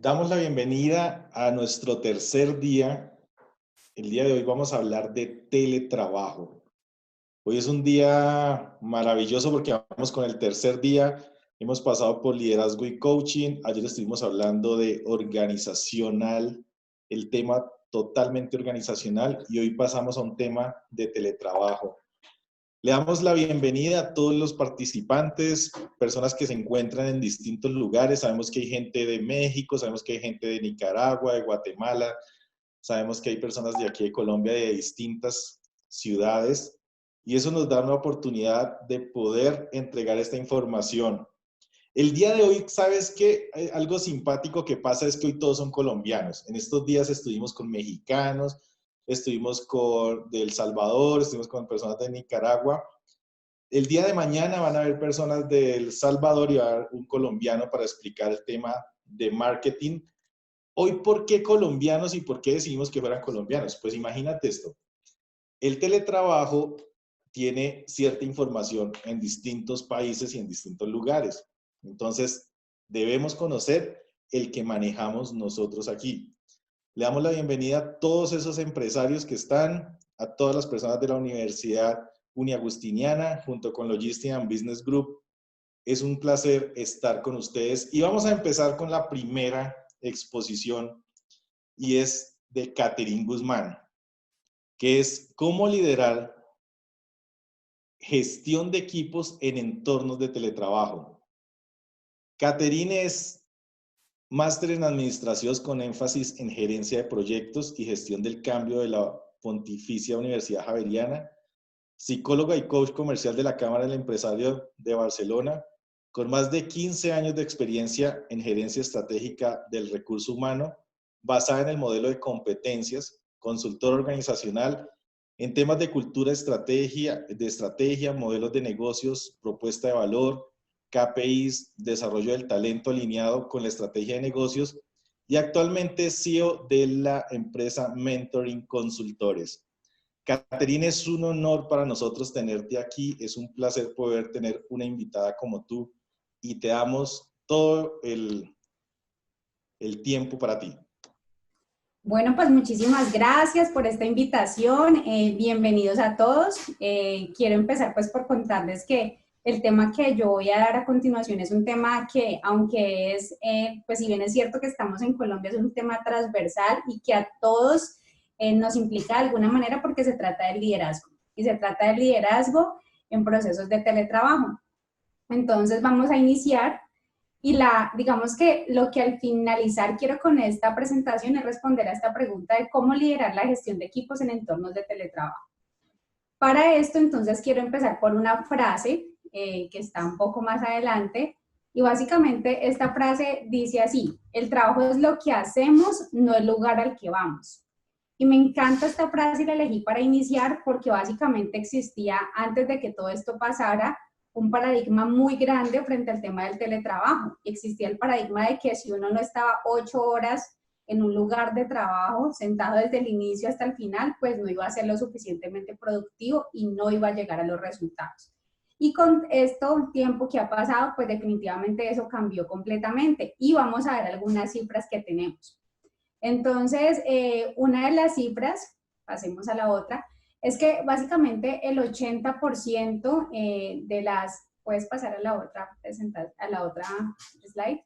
Damos la bienvenida a nuestro tercer día. El día de hoy vamos a hablar de teletrabajo. Hoy es un día maravilloso porque vamos con el tercer día. Hemos pasado por liderazgo y coaching. Ayer estuvimos hablando de organizacional, el tema totalmente organizacional, y hoy pasamos a un tema de teletrabajo. Le damos la bienvenida a todos los participantes, personas que se encuentran en distintos lugares. Sabemos que hay gente de México, sabemos que hay gente de Nicaragua, de Guatemala, sabemos que hay personas de aquí de Colombia, de distintas ciudades, y eso nos da una oportunidad de poder entregar esta información. El día de hoy, ¿sabes qué? Algo simpático que pasa es que hoy todos son colombianos. En estos días estuvimos con mexicanos, estuvimos con de El Salvador, estuvimos con personas de Nicaragua. El día de mañana van a haber personas de El Salvador y va a haber un colombiano para explicar el tema de marketing. Hoy, ¿por qué colombianos y por qué decidimos que fueran colombianos? Pues imagínate esto. El teletrabajo tiene cierta información en distintos países y en distintos lugares. Entonces, debemos conocer el que manejamos nosotros aquí. Le damos la bienvenida a todos esos empresarios que están, a todas las personas de la Universidad Uniagustiniana, junto con Logistics and Business Group. Es un placer estar con ustedes y vamos a empezar con la primera exposición y es de Catherine Guzmán, que es cómo liderar gestión de equipos en entornos de teletrabajo. Catherine es máster en administración con énfasis en gerencia de proyectos y gestión del cambio de la Pontificia Universidad Javeriana, psicóloga y coach comercial de la Cámara del Empresario de Barcelona, con más de 15 años de experiencia en gerencia estratégica del recurso humano, basada en el modelo de competencias, consultor organizacional en temas de cultura, estrategia, modelos de negocios, propuesta de valor, KPIs, desarrollo del talento alineado con la estrategia de negocios, y actualmente es CEO de la empresa Mentoring Consultores. Catherine, es un honor para nosotros tenerte aquí, es un placer poder tener una invitada como tú y te damos todo el tiempo para ti. Bueno, pues muchísimas gracias por esta invitación. Bienvenidos a todos. Quiero empezar pues por contarles que el tema que yo voy a dar a continuación es un tema que, aunque es, pues si bien es cierto que estamos en Colombia, es un tema transversal y que a todos nos implica de alguna manera porque se trata del liderazgo. Y se trata del liderazgo en procesos de teletrabajo. Entonces vamos a iniciar. Y digamos que lo que al finalizar quiero con esta presentación es responder a esta pregunta de cómo liderar la gestión de equipos en entornos de teletrabajo. Para esto, entonces, quiero empezar por una frase que está un poco más adelante, y básicamente esta frase dice así: el trabajo es lo que hacemos, no el lugar al que vamos. Y me encanta esta frase y la elegí para iniciar porque básicamente existía, antes de que todo esto pasara, un paradigma muy grande frente al tema del teletrabajo. Existía el paradigma de que si uno no estaba 8 horas en un lugar de trabajo, sentado desde el inicio hasta el final, pues no iba a ser lo suficientemente productivo y no iba a llegar a los resultados. Y con esto, tiempo que ha pasado, pues definitivamente eso cambió completamente. Y vamos a ver algunas cifras que tenemos. Entonces, una de las cifras, pasemos a la otra, es que básicamente el 80% de las, puedes pasar a la otra slide,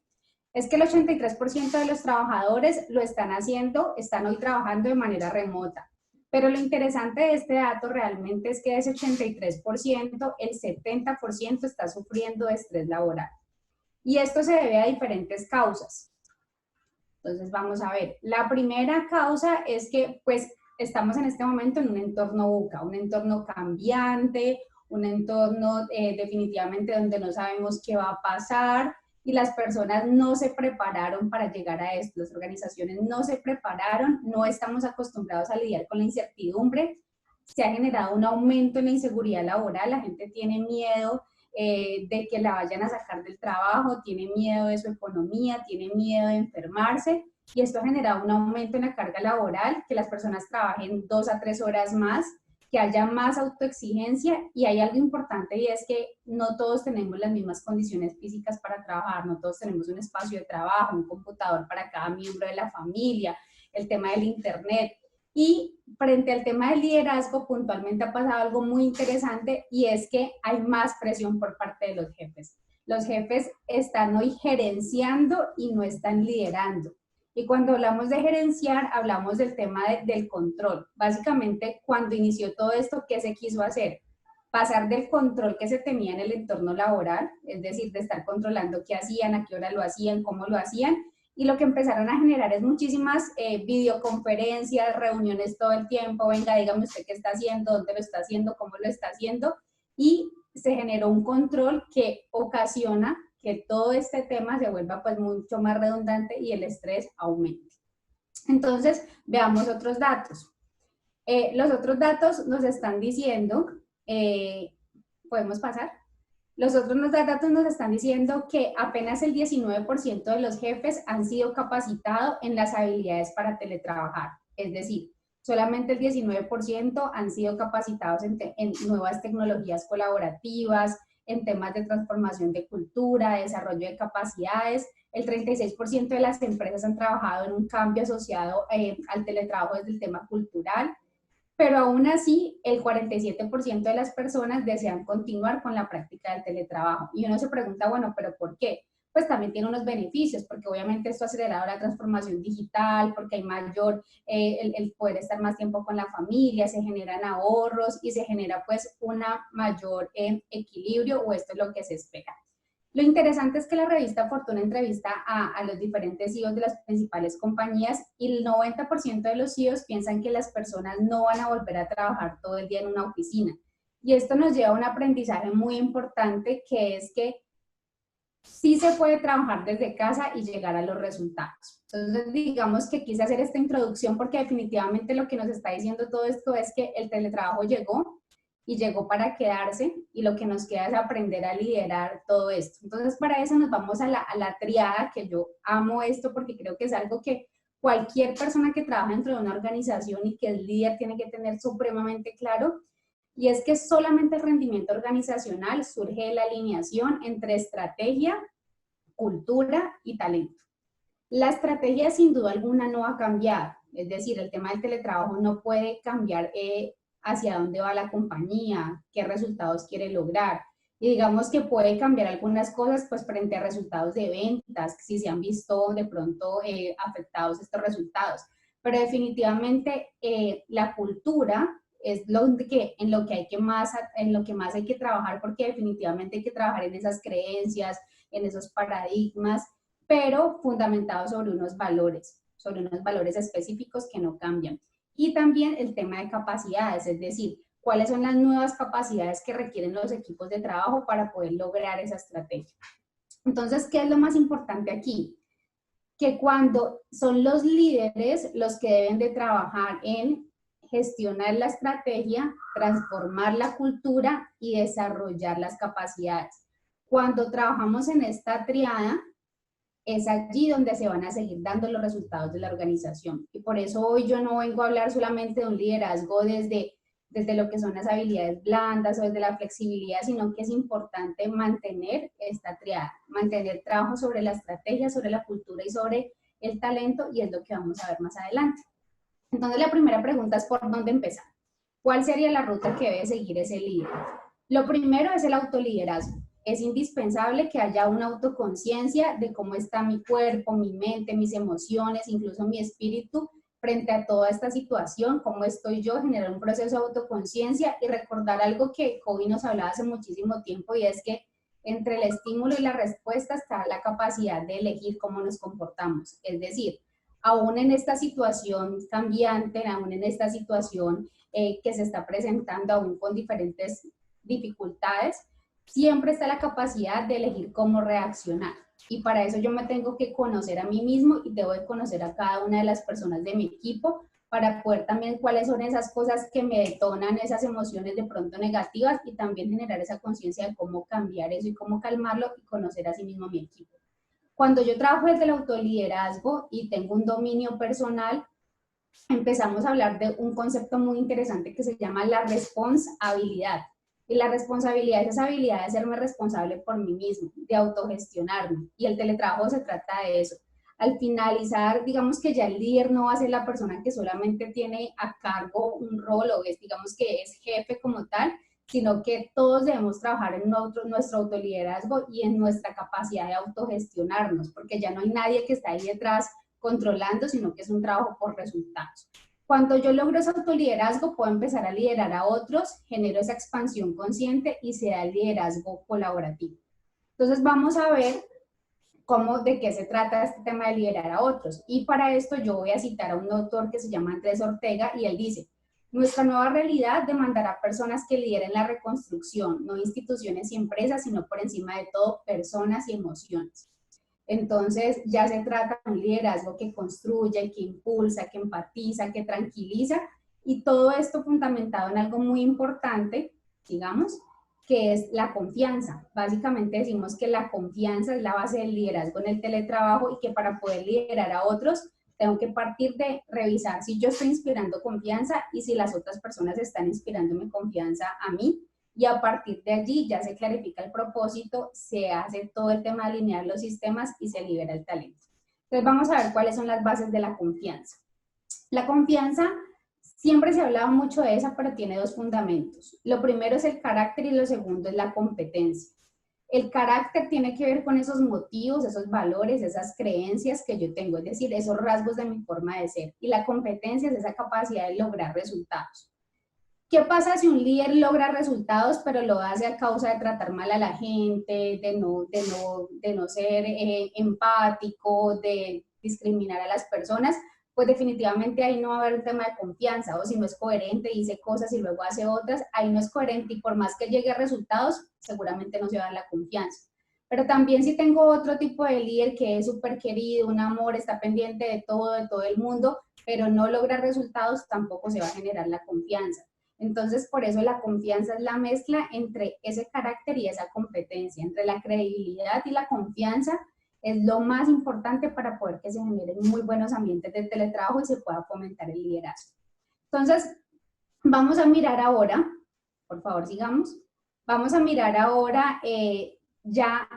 es que el 83% de los trabajadores lo están haciendo, están hoy trabajando de manera remota. Pero lo interesante de este dato realmente es que de ese 83%, el 70% está sufriendo de estrés laboral. Y esto se debe a diferentes causas. Entonces vamos a ver, la primera causa es que pues estamos en este momento en un entorno VUCA, un entorno cambiante, un entorno definitivamente donde no sabemos qué va a pasar y las personas no se prepararon para llegar a esto, las organizaciones no se prepararon, no estamos acostumbrados a lidiar con la incertidumbre, se ha generado un aumento en la inseguridad laboral, la gente tiene miedo de que la vayan a sacar del trabajo, tiene miedo de su economía, tiene miedo de enfermarse, y esto ha generado un aumento en la carga laboral, que las personas trabajen 2 a 3 horas más, que haya más autoexigencia, y hay algo importante, y es que no todos tenemos las mismas condiciones físicas para trabajar, no todos tenemos un espacio de trabajo, un computador para cada miembro de la familia, el tema del internet. Y frente al tema del liderazgo, puntualmente ha pasado algo muy interesante, y es que hay más presión por parte de los jefes. Los jefes están hoy gerenciando y no están liderando. Y cuando hablamos de gerenciar, hablamos del tema del control. Básicamente, cuando inició todo esto, ¿qué se quiso hacer? Pasar del control que se tenía en el entorno laboral, es decir, de estar controlando qué hacían, a qué hora lo hacían, cómo lo hacían, y lo que empezaron a generar es muchísimas videoconferencias, reuniones todo el tiempo, venga, dígame usted qué está haciendo, dónde lo está haciendo, cómo lo está haciendo, y se generó un control que ocasiona que todo este tema se vuelva pues mucho más redundante y el estrés aumente. Entonces, veamos otros datos. Los otros datos nos están diciendo, ¿podemos pasar? Los otros datos nos están diciendo que apenas el 19% de los jefes han sido capacitados en las habilidades para teletrabajar. Es decir, solamente el 19% han sido capacitados en nuevas tecnologías colaborativas, en temas de transformación de cultura, desarrollo de capacidades. El 36% de las empresas han trabajado en un cambio asociado al teletrabajo desde el tema cultural, pero aún así el 47% de las personas desean continuar con la práctica del teletrabajo. Y uno se pregunta, bueno, ¿pero por qué? Pues también tiene unos beneficios, porque obviamente esto ha acelerado la transformación digital, porque hay mayor, el poder estar más tiempo con la familia, se generan ahorros y se genera pues una mayor equilibrio, o esto es lo que se espera. Lo interesante es que la revista Fortuna entrevista a los diferentes CEOs de las principales compañías, y el 90% de los CEOs piensan que las personas no van a volver a trabajar todo el día en una oficina. Y esto nos lleva a un aprendizaje muy importante, que es que sí se puede trabajar desde casa y llegar a los resultados. Entonces, digamos que quise hacer esta introducción porque definitivamente lo que nos está diciendo todo esto es que el teletrabajo llegó, y llegó para quedarse, y lo que nos queda es aprender a liderar todo esto. Entonces, para eso nos vamos a la triada, que yo amo esto porque creo que es algo que cualquier persona que trabaja dentro de una organización y que es líder tiene que tener supremamente claro, y es que solamente el rendimiento organizacional surge de la alineación entre estrategia, cultura y talento. La estrategia sin duda alguna no ha cambiado, es decir, el tema del teletrabajo no puede cambiar hacia dónde va la compañía, qué resultados quiere lograr. Y digamos que puede cambiar algunas cosas pues frente a resultados de ventas, si se han visto de pronto afectados estos resultados. Pero definitivamente la cultura es en lo que más hay que trabajar, porque definitivamente hay que trabajar en esas creencias, en esos paradigmas, pero fundamentados sobre unos valores específicos que no cambian. Y también el tema de capacidades, es decir, cuáles son las nuevas capacidades que requieren los equipos de trabajo para poder lograr esa estrategia. Entonces, ¿qué es lo más importante aquí? Que cuando son los líderes los que deben de trabajar en gestionar la estrategia, transformar la cultura y desarrollar las capacidades. Cuando trabajamos en esta triada, es allí donde se van a seguir dando los resultados de la organización. Y por eso hoy yo no vengo a hablar solamente de un liderazgo desde lo que son las habilidades blandas o desde la flexibilidad, sino que es importante mantener esta triada, mantener trabajo sobre la estrategia, sobre la cultura y sobre el talento, y es lo que vamos a ver más adelante. Entonces la primera pregunta es ¿por dónde empezar? ¿Cuál sería la ruta que debe seguir ese líder? Lo primero es el autoliderazgo. Es indispensable que haya una autoconciencia de cómo está mi cuerpo, mi mente, mis emociones, incluso mi espíritu frente a toda esta situación, cómo estoy yo, generar un proceso de autoconciencia y recordar algo que Kobe nos hablaba hace muchísimo tiempo, y es que entre el estímulo y la respuesta está la capacidad de elegir cómo nos comportamos. Es decir, aún en esta situación cambiante, aún en esta situación que se está presentando, aún con diferentes dificultades, siempre está la capacidad de elegir cómo reaccionar. Y para eso yo me tengo que conocer a mí mismo y debo de conocer a cada una de las personas de mi equipo para poder también cuáles son esas cosas que me detonan esas emociones de pronto negativas, y también generar esa conciencia de cómo cambiar eso y cómo calmarlo, y conocer a sí mismo a mi equipo. Cuando yo trabajo desde el autoliderazgo y tengo un dominio personal, empezamos a hablar de un concepto muy interesante que se llama la responsabilidad. Y la responsabilidad es esa habilidad de serme responsable por mí mismo, de autogestionarme. Y el teletrabajo se trata de eso. Al finalizar, digamos que ya el líder no va a ser la persona que solamente tiene a cargo un rol o es, digamos que es jefe como tal, sino que todos debemos trabajar en nuestro autoliderazgo y en nuestra capacidad de autogestionarnos, porque ya no hay nadie que está ahí detrás controlando, sino que es un trabajo por resultados. Cuando yo logro ese autoliderazgo, puedo empezar a liderar a otros, genero esa expansión consciente y se da el liderazgo colaborativo. Entonces vamos a ver de qué se trata este tema de liderar a otros. Y para esto yo voy a citar a un autor que se llama Andrés Ortega y él dice: nuestra nueva realidad demandará personas que lideren la reconstrucción, no instituciones y empresas, sino por encima de todo personas y emociones. Entonces ya se trata de un liderazgo que construye, que impulsa, que empatiza, que tranquiliza, y todo esto fundamentado en algo muy importante, digamos, que es la confianza. Básicamente decimos que la confianza es la base del liderazgo en el teletrabajo y que para poder liderar a otros tengo que partir de revisar si yo estoy inspirando confianza y si las otras personas están inspirándome confianza a mí. Y a partir de allí ya se clarifica el propósito, se hace todo el tema de alinear los sistemas y se libera el talento. Entonces vamos a ver cuáles son las bases de la confianza. La confianza, siempre se ha hablado mucho de esa, pero tiene dos fundamentos. Lo primero es el carácter y lo segundo es la competencia. El carácter tiene que ver con esos motivos, esos valores, esas creencias que yo tengo, es decir, esos rasgos de mi forma de ser. Y la competencia es esa capacidad de lograr resultados. ¿Qué pasa si un líder logra resultados, pero lo hace a causa de tratar mal a la gente, de no ser empático, de discriminar a las personas? Pues definitivamente ahí no va a haber un tema de confianza, o si no es coherente, dice cosas y luego hace otras, ahí no es coherente y por más que llegue a resultados, seguramente no se va a dar la confianza. Pero también si tengo otro tipo de líder que es súper querido, un amor, está pendiente de todo el mundo, pero no logra resultados, tampoco se va a generar la confianza. Entonces, por eso la confianza es la mezcla entre ese carácter y esa competencia, entre la credibilidad y la confianza, es lo más importante para poder que se generen muy buenos ambientes de teletrabajo y se pueda fomentar el liderazgo. Entonces, vamos a mirar ahora, por favor sigamos, vamos a mirar ahora ya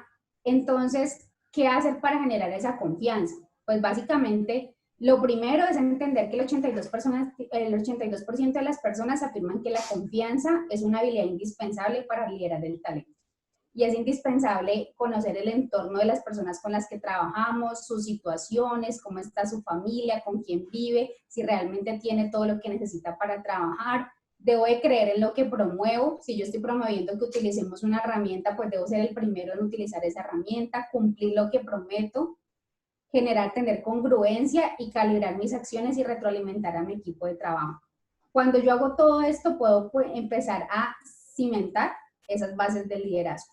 entonces, ¿qué hacer para generar esa confianza? Pues básicamente, lo primero es entender que el 82% de las personas afirman que la confianza es una habilidad indispensable para liderar el talento. Y es indispensable conocer el entorno de las personas con las que trabajamos, sus situaciones, cómo está su familia, con quién vive, si realmente tiene todo lo que necesita para trabajar. Debo de creer en lo que promuevo. Si yo estoy promoviendo que utilicemos una herramienta, pues debo ser el primero en utilizar esa herramienta, cumplir lo que prometo, tener congruencia y calibrar mis acciones y retroalimentar a mi equipo de trabajo. Cuando yo hago todo esto, puedo empezar a cimentar esas bases del liderazgo.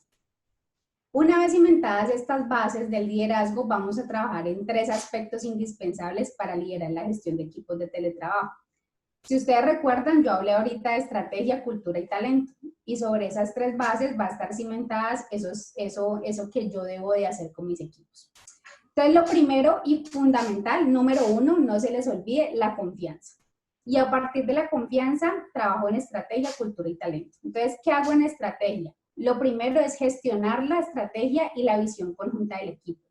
Una vez cimentadas estas bases del liderazgo, vamos a trabajar en 3 aspectos indispensables para liderar la gestión de equipos de teletrabajo. Si ustedes recuerdan, yo hablé ahorita de estrategia, cultura y talento, y sobre esas 3 bases va a estar cimentadas eso que yo debo de hacer con mis equipos. Entonces, lo primero y fundamental, número 1, no se les olvide la confianza. Y a partir de la confianza, trabajo en estrategia, cultura y talento. Entonces, ¿qué hago en estrategia? Lo primero es gestionar la estrategia y la visión conjunta del equipo.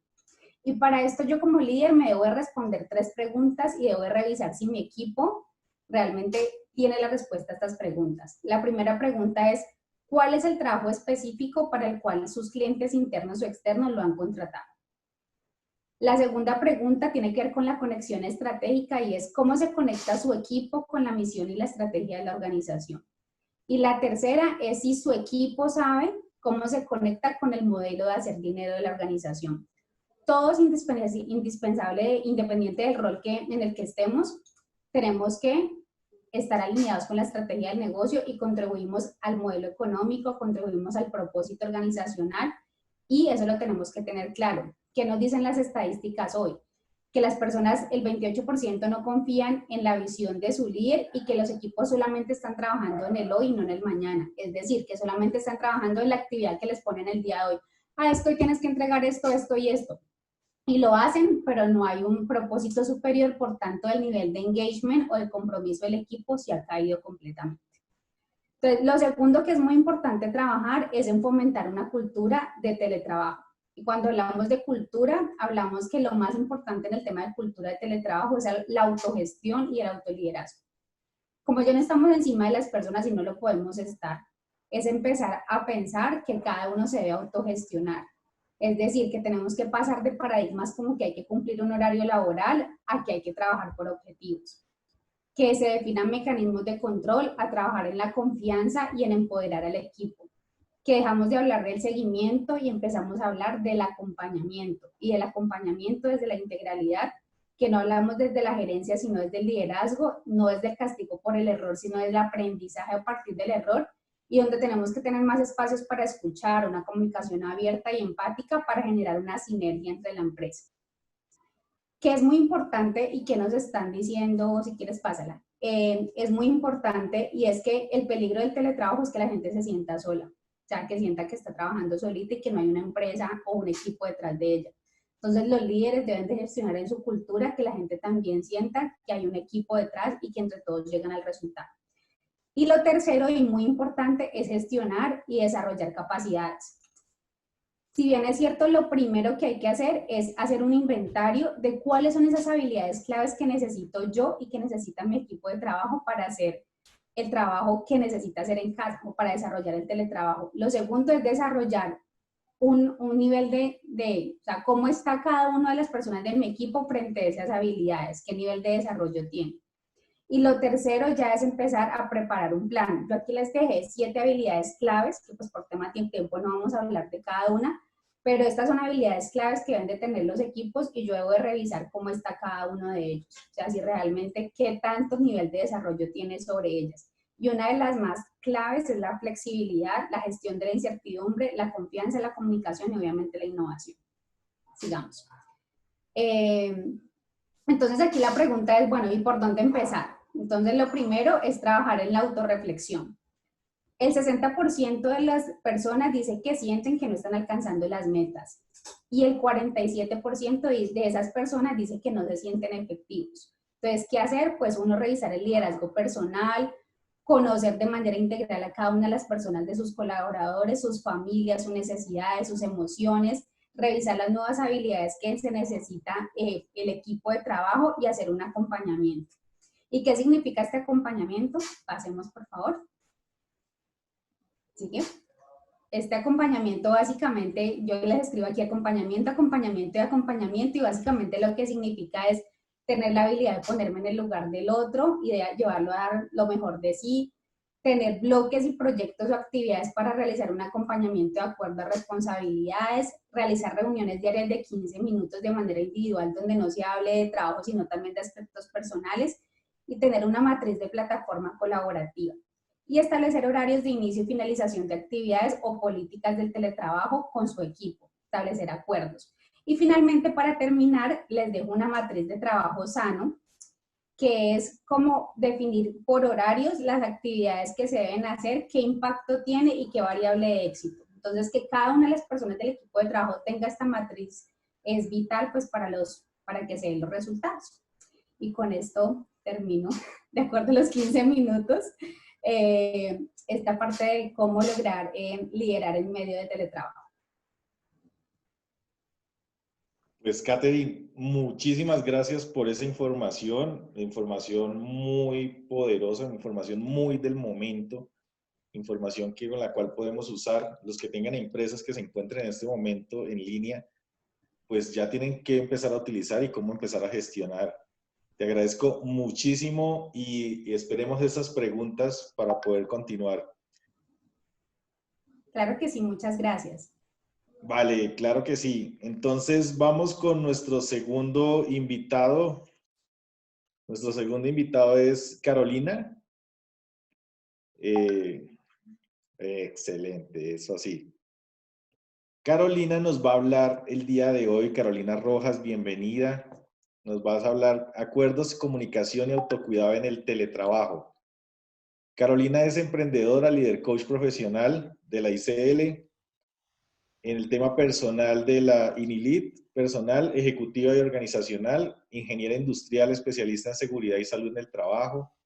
Y para esto yo como líder me debo de responder 3 preguntas y debo de revisar si mi equipo realmente tiene la respuesta a estas preguntas. La primera pregunta es, ¿cuál es el trabajo específico para el cual sus clientes internos o externos lo han contratado? La segunda pregunta tiene que ver con la conexión estratégica y es cómo se conecta su equipo con la misión y la estrategia de la organización. Y la tercera es si su equipo sabe cómo se conecta con el modelo de hacer dinero de la organización. Todo es indispensable, independiente del rol en el que estemos, tenemos que estar alineados con la estrategia del negocio y contribuimos al modelo económico, contribuimos al propósito organizacional y eso lo tenemos que tener claro. ¿Qué nos dicen las estadísticas hoy? Que las personas, el 28% no confían en la visión de su líder y que los equipos solamente están trabajando en el hoy y no en el mañana. Es decir, que solamente están trabajando en la actividad que les ponen el día de hoy. Ah, es que hoy tienes que entregar esto, esto y esto. y lo hacen, pero no hay un propósito superior, por tanto el nivel de engagement o de compromiso del equipo se ha caído completamente. Entonces, lo segundo que es muy importante trabajar es en fomentar una cultura de teletrabajo. Y cuando hablamos de cultura, hablamos que lo más importante en el tema de cultura de teletrabajo es la autogestión y el autoliderazgo. Como ya no estamos encima de las personas y no lo podemos estar, es empezar a pensar que cada uno se debe autogestionar. Es decir, que tenemos que pasar de paradigmas como que hay que cumplir un horario laboral a que hay que trabajar por objetivos. Que se definan mecanismos de control, a trabajar en la confianza y en empoderar al equipo. Que dejamos de hablar del seguimiento y empezamos a hablar del acompañamiento. Y del acompañamiento desde la integralidad, que no hablamos desde la gerencia, sino desde el liderazgo, no desde el castigo por el error, sino desde el aprendizaje a partir del error, y donde tenemos que tener más espacios para escuchar, una comunicación abierta y empática para generar una sinergia entre la empresa. Que es muy importante y que nos están diciendo, si quieres pásala, es muy importante y es que el peligro del teletrabajo es que la gente se sienta sola, o sea, que sienta que está trabajando solita y que no hay una empresa o un equipo detrás de ella. Entonces los líderes deben de gestionar en su cultura que la gente también sienta que hay un equipo detrás y que entre todos llegan al resultado. Y lo tercero y muy importante es gestionar y desarrollar capacidades. Si bien es cierto, lo primero que hay que hacer es hacer un inventario de cuáles son esas habilidades claves que necesito yo y que necesita mi equipo de trabajo para hacer el trabajo que necesita hacer en casa o para desarrollar el teletrabajo. Lo segundo es desarrollar un nivel o sea, cómo está cada una de las personas de mi equipo frente a esas habilidades, qué nivel de desarrollo tiene. Y lo tercero ya es empezar a preparar un plan. Yo aquí les dejé 7 habilidades claves, que pues por tema de tiempo no vamos a hablar de cada una, pero estas son habilidades claves que deben de tener los equipos y yo debo de revisar cómo está cada uno de ellos. O sea, si realmente qué tanto nivel de desarrollo tiene sobre ellas. Y una de las más claves es la flexibilidad, la gestión de la incertidumbre, la confianza, la comunicación y obviamente la innovación. Sigamos. Entonces aquí la pregunta es, bueno, ¿y por dónde empezar? Entonces lo primero es trabajar en la autorreflexión. El 60% de las personas dice que sienten que no están alcanzando las metas y el 47% de esas personas dice que no se sienten efectivos. Entonces, ¿qué hacer? Pues uno revisar el liderazgo personal, conocer de manera integral a cada una de las personas de sus colaboradores, sus familias, sus necesidades, sus emociones, revisar las nuevas habilidades que se necesita el equipo de trabajo y hacer un acompañamiento. ¿Y qué significa este acompañamiento? Pasemos, por favor. ¿Sigue? Este acompañamiento básicamente, yo les escribo aquí acompañamiento, acompañamiento y acompañamiento, y básicamente lo que significa es tener la habilidad de ponerme en el lugar del otro y de llevarlo a dar lo mejor de sí, tener bloques y proyectos o actividades para realizar un acompañamiento de acuerdo a responsabilidades, realizar reuniones diarias de 15 minutos de manera individual donde no se hable de trabajo sino también de aspectos personales y tener una matriz de plataforma colaborativa y establecer horarios de inicio y finalización de actividades o políticas del teletrabajo con su equipo, establecer acuerdos. Y finalmente, para terminar, les dejo una matriz de trabajo sano, que es como definir por horarios las actividades que se deben hacer, qué impacto tiene y qué variable de éxito. Entonces, que cada una de las personas del equipo de trabajo tenga esta matriz es vital pues para que se den los resultados. Y con esto termino, de acuerdo a los 15 minutos, esta parte de cómo lograr liderar en medio de teletrabajo. Pues, Katherine, muchísimas gracias por esa información muy poderosa, información muy del momento, información con la cual podemos usar. Los que tengan empresas que se encuentren en este momento en línea, pues ya tienen que empezar a utilizar y cómo empezar a gestionar. Te agradezco muchísimo y esperemos esas preguntas para poder continuar. Claro que sí, muchas gracias. Vale, claro que sí. Entonces vamos con nuestro segundo invitado. Nuestro segundo invitado es Carolina. Excelente, eso así. Carolina nos va a hablar el día de hoy. Carolina Rojas, bienvenida. Nos vas a hablar acuerdos, comunicación y autocuidado en el teletrabajo. Carolina es emprendedora, líder coach profesional de la ICL. en el tema personal de la INILIT, personal, ejecutiva y organizacional, ingeniera industrial especialista en seguridad y salud en el trabajo,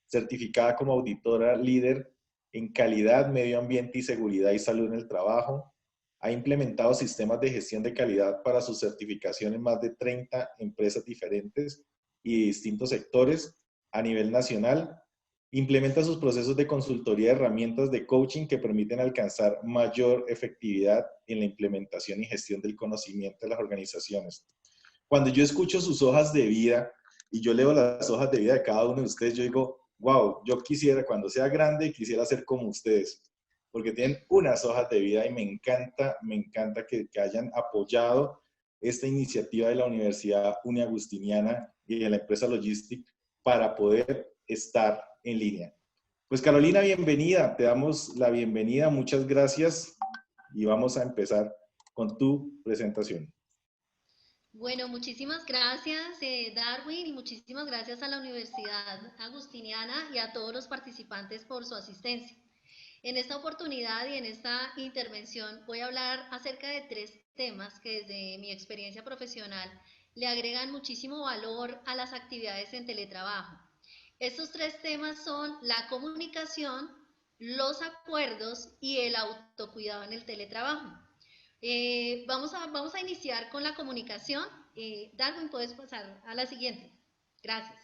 certificada como auditora líder en calidad, medio ambiente y seguridad y salud en el trabajo. Ha implementado sistemas de gestión de calidad para su certificación en más de 30 empresas diferentes y distintos sectores a nivel nacional. Implementa sus procesos de consultoría, herramientas de coaching que permiten alcanzar mayor efectividad en la implementación y gestión del conocimiento de las organizaciones. Cuando yo escucho sus hojas de vida y yo leo las hojas de vida de cada uno de ustedes, yo digo, wow, yo quisiera, cuando sea grande, quisiera ser como ustedes, porque tienen unas hojas de vida y me encanta que hayan apoyado esta iniciativa de la Universidad Uniagustiniana y de la empresa Logistic para poder estar en línea. Pues Carolina, bienvenida, te damos la bienvenida, muchas gracias y vamos a empezar con tu presentación. Bueno, muchísimas gracias, Darwin, y muchísimas gracias a la Universidad Agustiniana y a todos los participantes por su asistencia. En esta oportunidad y en esta intervención voy a hablar acerca de 3 temas que desde mi experiencia profesional le agregan muchísimo valor a las actividades en teletrabajo. Estos 3 temas son la comunicación, los acuerdos y el autocuidado en el teletrabajo. Vamos a iniciar con la comunicación. Darwin, puedes pasar a la siguiente. Gracias.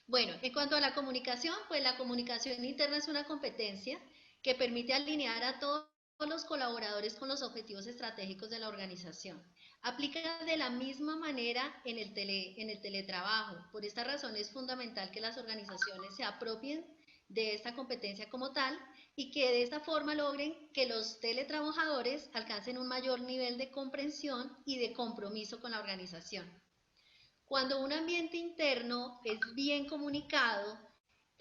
Bueno, en cuanto a la comunicación, pues la comunicación interna es una competencia que permite alinear a todos los colaboradores con los objetivos estratégicos de la organización. Aplica de la misma manera en el teletrabajo. Por esta razón es fundamental que las organizaciones se apropien de esta competencia como tal y que de esta forma logren que los teletrabajadores alcancen un mayor nivel de comprensión y de compromiso con la organización. Cuando un ambiente interno es bien comunicado,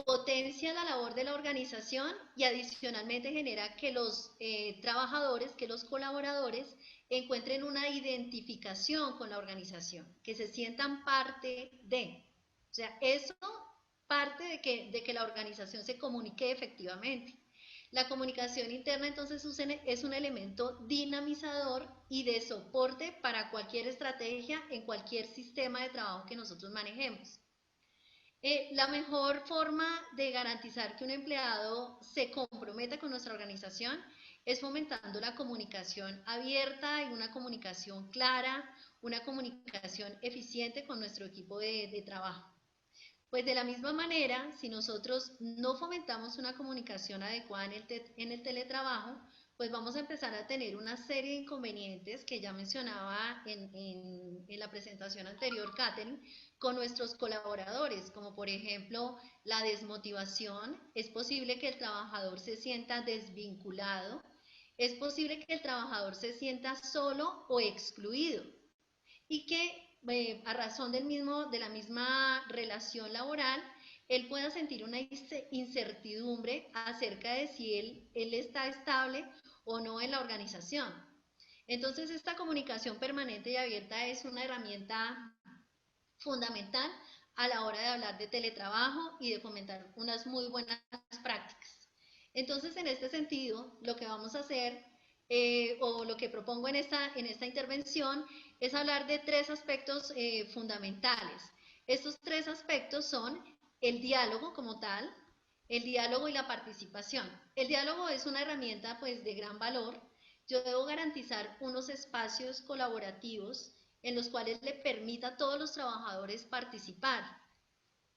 potencia la labor de la organización y adicionalmente genera que los trabajadores, que los colaboradores encuentren una identificación con la organización, que se sientan parte de. O sea, eso parte de que la organización se comunique efectivamente. La comunicación interna entonces es un elemento dinamizador y de soporte para cualquier estrategia en cualquier sistema de trabajo que nosotros manejemos. La mejor forma de garantizar que un empleado se comprometa con nuestra organización es fomentando la comunicación abierta y una comunicación clara, una comunicación eficiente con nuestro equipo de trabajo. Pues de la misma manera, si nosotros no fomentamos una comunicación adecuada en el teletrabajo, pues vamos a empezar a tener una serie de inconvenientes que ya mencionaba en la presentación anterior, Katherine, con nuestros colaboradores, como por ejemplo la desmotivación. Es posible que el trabajador se sienta desvinculado, es posible que el trabajador se sienta solo o excluido y que a razón de la misma relación laboral, él pueda sentir una incertidumbre acerca de si él está estable o no en la organización. Entonces, esta comunicación permanente y abierta es una herramienta fundamental a la hora de hablar de teletrabajo y de fomentar unas muy buenas prácticas. Entonces, en este sentido, lo que vamos a hacer o lo que propongo en esta intervención es hablar de 3 aspectos fundamentales. Estos 3 aspectos son el diálogo como tal, el diálogo y la participación. El diálogo es una herramienta pues de gran valor. Yo debo garantizar unos espacios colaborativos en los cuales le permita a todos los trabajadores participar.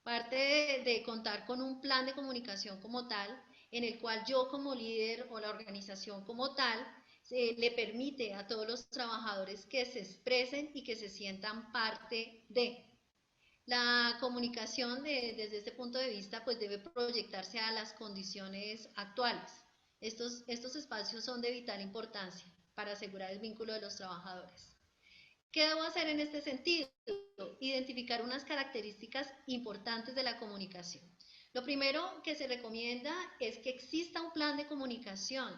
Parte de contar con un plan de comunicación como tal, en el cual yo como líder o la organización como tal, le permite a todos los trabajadores que se expresen y que se sientan parte de. La comunicación desde este punto de vista pues debe proyectarse a las condiciones actuales. Estos espacios son de vital importancia para asegurar el vínculo de los trabajadores. ¿Qué debo hacer en este sentido? Identificar unas características importantes de la comunicación. Lo primero que se recomienda es que exista un plan de comunicación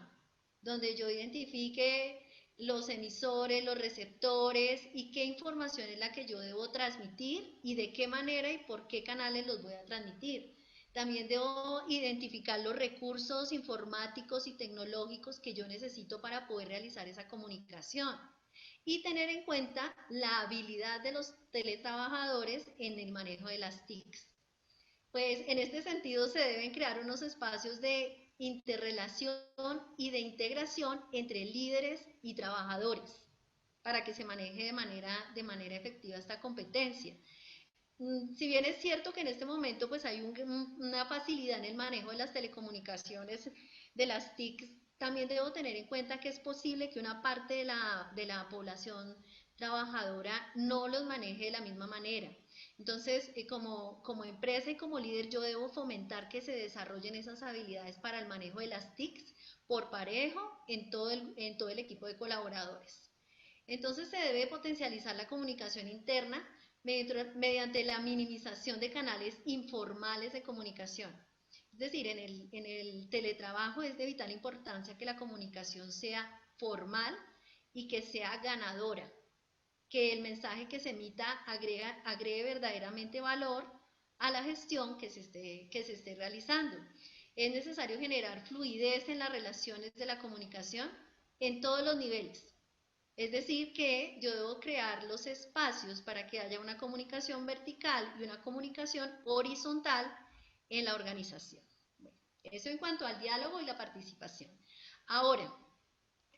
donde yo identifique los emisores, los receptores y qué información es la que yo debo transmitir y de qué manera y por qué canales los voy a transmitir. También debo identificar los recursos informáticos y tecnológicos que yo necesito para poder realizar esa comunicación y tener en cuenta la habilidad de los teletrabajadores en el manejo de las TICs. Pues en este sentido se deben crear unos espacios de interrelación y de integración entre líderes y trabajadores para que se maneje de manera efectiva esta competencia. Si bien es cierto que en este momento pues hay una facilidad en el manejo de las telecomunicaciones, de las TICs, también debo tener en cuenta que es posible que una parte de la población trabajadora no los maneje de la misma manera. Entonces, como empresa y como líder, yo debo fomentar que se desarrollen esas habilidades para el manejo de las TICs por parejo en todo el equipo de colaboradores. Entonces, se debe potencializar la comunicación interna mediante la minimización de canales informales de comunicación. Es decir, en el teletrabajo es de vital importancia que la comunicación sea formal y que sea ganadora, que el mensaje que se emita agregue verdaderamente valor a la gestión que se esté realizando. Es necesario generar fluidez en las relaciones de la comunicación en todos los niveles. Es decir, que yo debo crear los espacios para que haya una comunicación vertical y una comunicación horizontal en la organización. Bueno, eso en cuanto al diálogo y la participación. Ahora,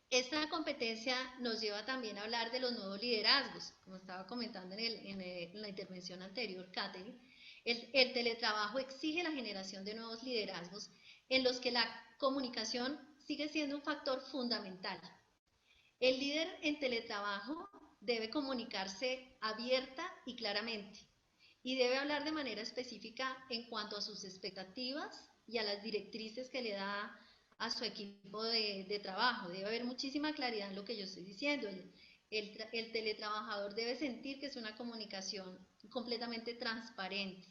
esta competencia nos lleva también a hablar de los nuevos liderazgos, como estaba comentando en la intervención anterior, Katherine. El teletrabajo exige la generación de nuevos liderazgos en los que la comunicación sigue siendo un factor fundamental. El líder en teletrabajo debe comunicarse abierta y claramente y debe hablar de manera específica en cuanto a sus expectativas y a las directrices que le da a su equipo de trabajo. Debe haber muchísima claridad en lo que yo estoy diciendo. El teletrabajador debe sentir que es una comunicación completamente transparente.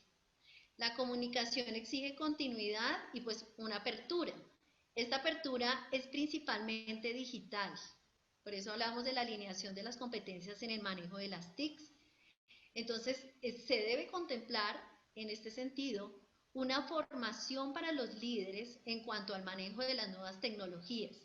La comunicación exige continuidad y pues una apertura. Esta apertura es principalmente digital. Por eso hablamos de la alineación de las competencias en el manejo de las TICs. Entonces, se debe contemplar en este sentido una formación para los líderes en cuanto al manejo de las nuevas tecnologías,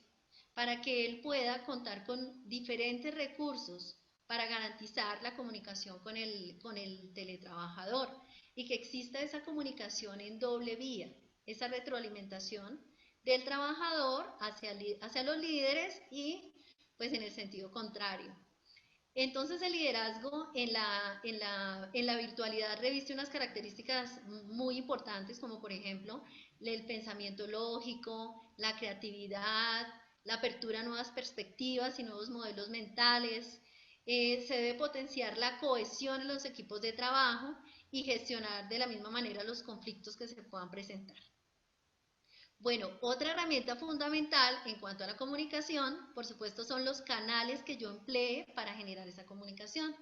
para que él pueda contar con diferentes recursos para garantizar la comunicación con el teletrabajador y que exista esa comunicación en doble vía, esa retroalimentación del trabajador hacia los líderes y pues en el sentido contrario. Entonces el liderazgo en la virtualidad reviste unas características muy importantes como por ejemplo el pensamiento lógico, la creatividad, la apertura a nuevas perspectivas y nuevos modelos mentales. Se debe potenciar la cohesión en los equipos de trabajo y gestionar de la misma manera los conflictos que se puedan presentar. Bueno, otra herramienta fundamental en cuanto a la comunicación, por supuesto, son los canales que yo emplee para generar esa comunicación.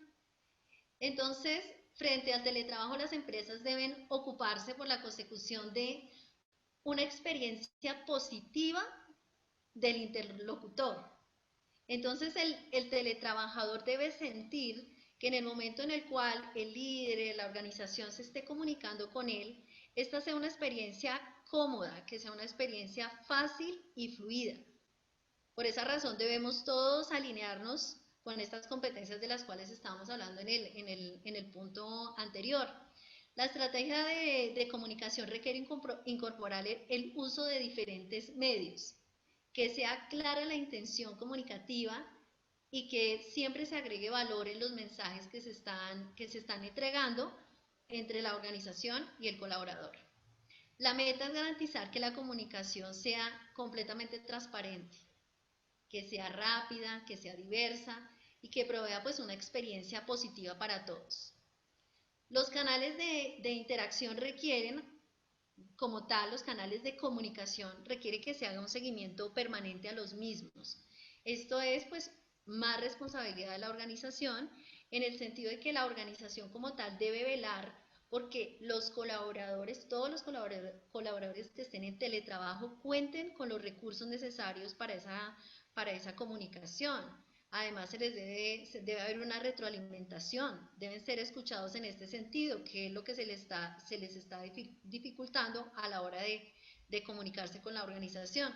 Entonces, frente al teletrabajo, las empresas deben ocuparse por la consecución de una experiencia positiva del interlocutor. Entonces, el teletrabajador debe sentir que en el momento en el cual el líder, la organización se esté comunicando con él, esta sea una experiencia cómoda, que sea una experiencia fácil y fluida. Por esa razón debemos todos alinearnos con estas competencias de las cuales estábamos hablando en el punto anterior. La estrategia de comunicación requiere incorporar el uso de diferentes medios, que sea clara la intención comunicativa y que siempre se agregue valor en los mensajes que se están entregando entre la organización y el colaborador. La meta es garantizar que la comunicación sea completamente transparente, que sea rápida, que sea diversa y que provea pues una experiencia positiva para todos. Los canales de interacción requieren, como tal, los canales de comunicación requiere que se haga un seguimiento permanente a los mismos. Esto es pues más responsabilidad de la organización en el sentido de que la organización como tal debe velar porque los colaboradores, todos los colaboradores que estén en teletrabajo cuenten con los recursos necesarios para esa comunicación. Además, debe haber una retroalimentación, deben ser escuchados en este sentido, que es lo que se les está dificultando a la hora de comunicarse con la organización.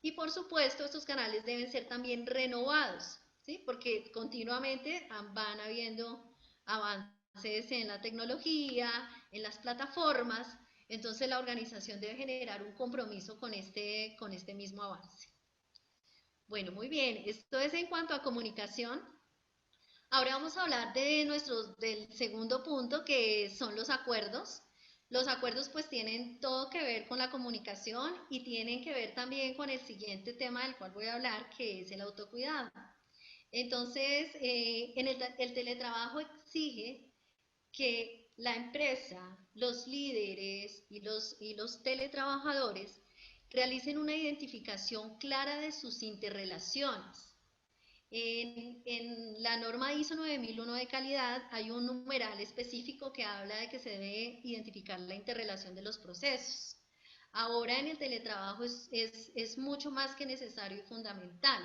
Y por supuesto, estos canales deben ser también renovados, ¿sí? Porque continuamente van habiendo avances en la tecnología, en las plataformas, entonces la organización debe generar un compromiso con este mismo avance. Bueno, muy bien, esto es en cuanto a comunicación. Ahora vamos a hablar del segundo punto, que son los acuerdos. Los acuerdos pues tienen todo que ver con la comunicación y tienen que ver también con el siguiente tema del cual voy a hablar, que es el autocuidado. Entonces, el teletrabajo exige que la empresa, los líderes y los teletrabajadores realicen una identificación clara de sus interrelaciones. En la norma ISO 9001 de calidad hay un numeral específico que habla de que se debe identificar la interrelación de los procesos. Ahora en el teletrabajo es mucho más que necesario y fundamental,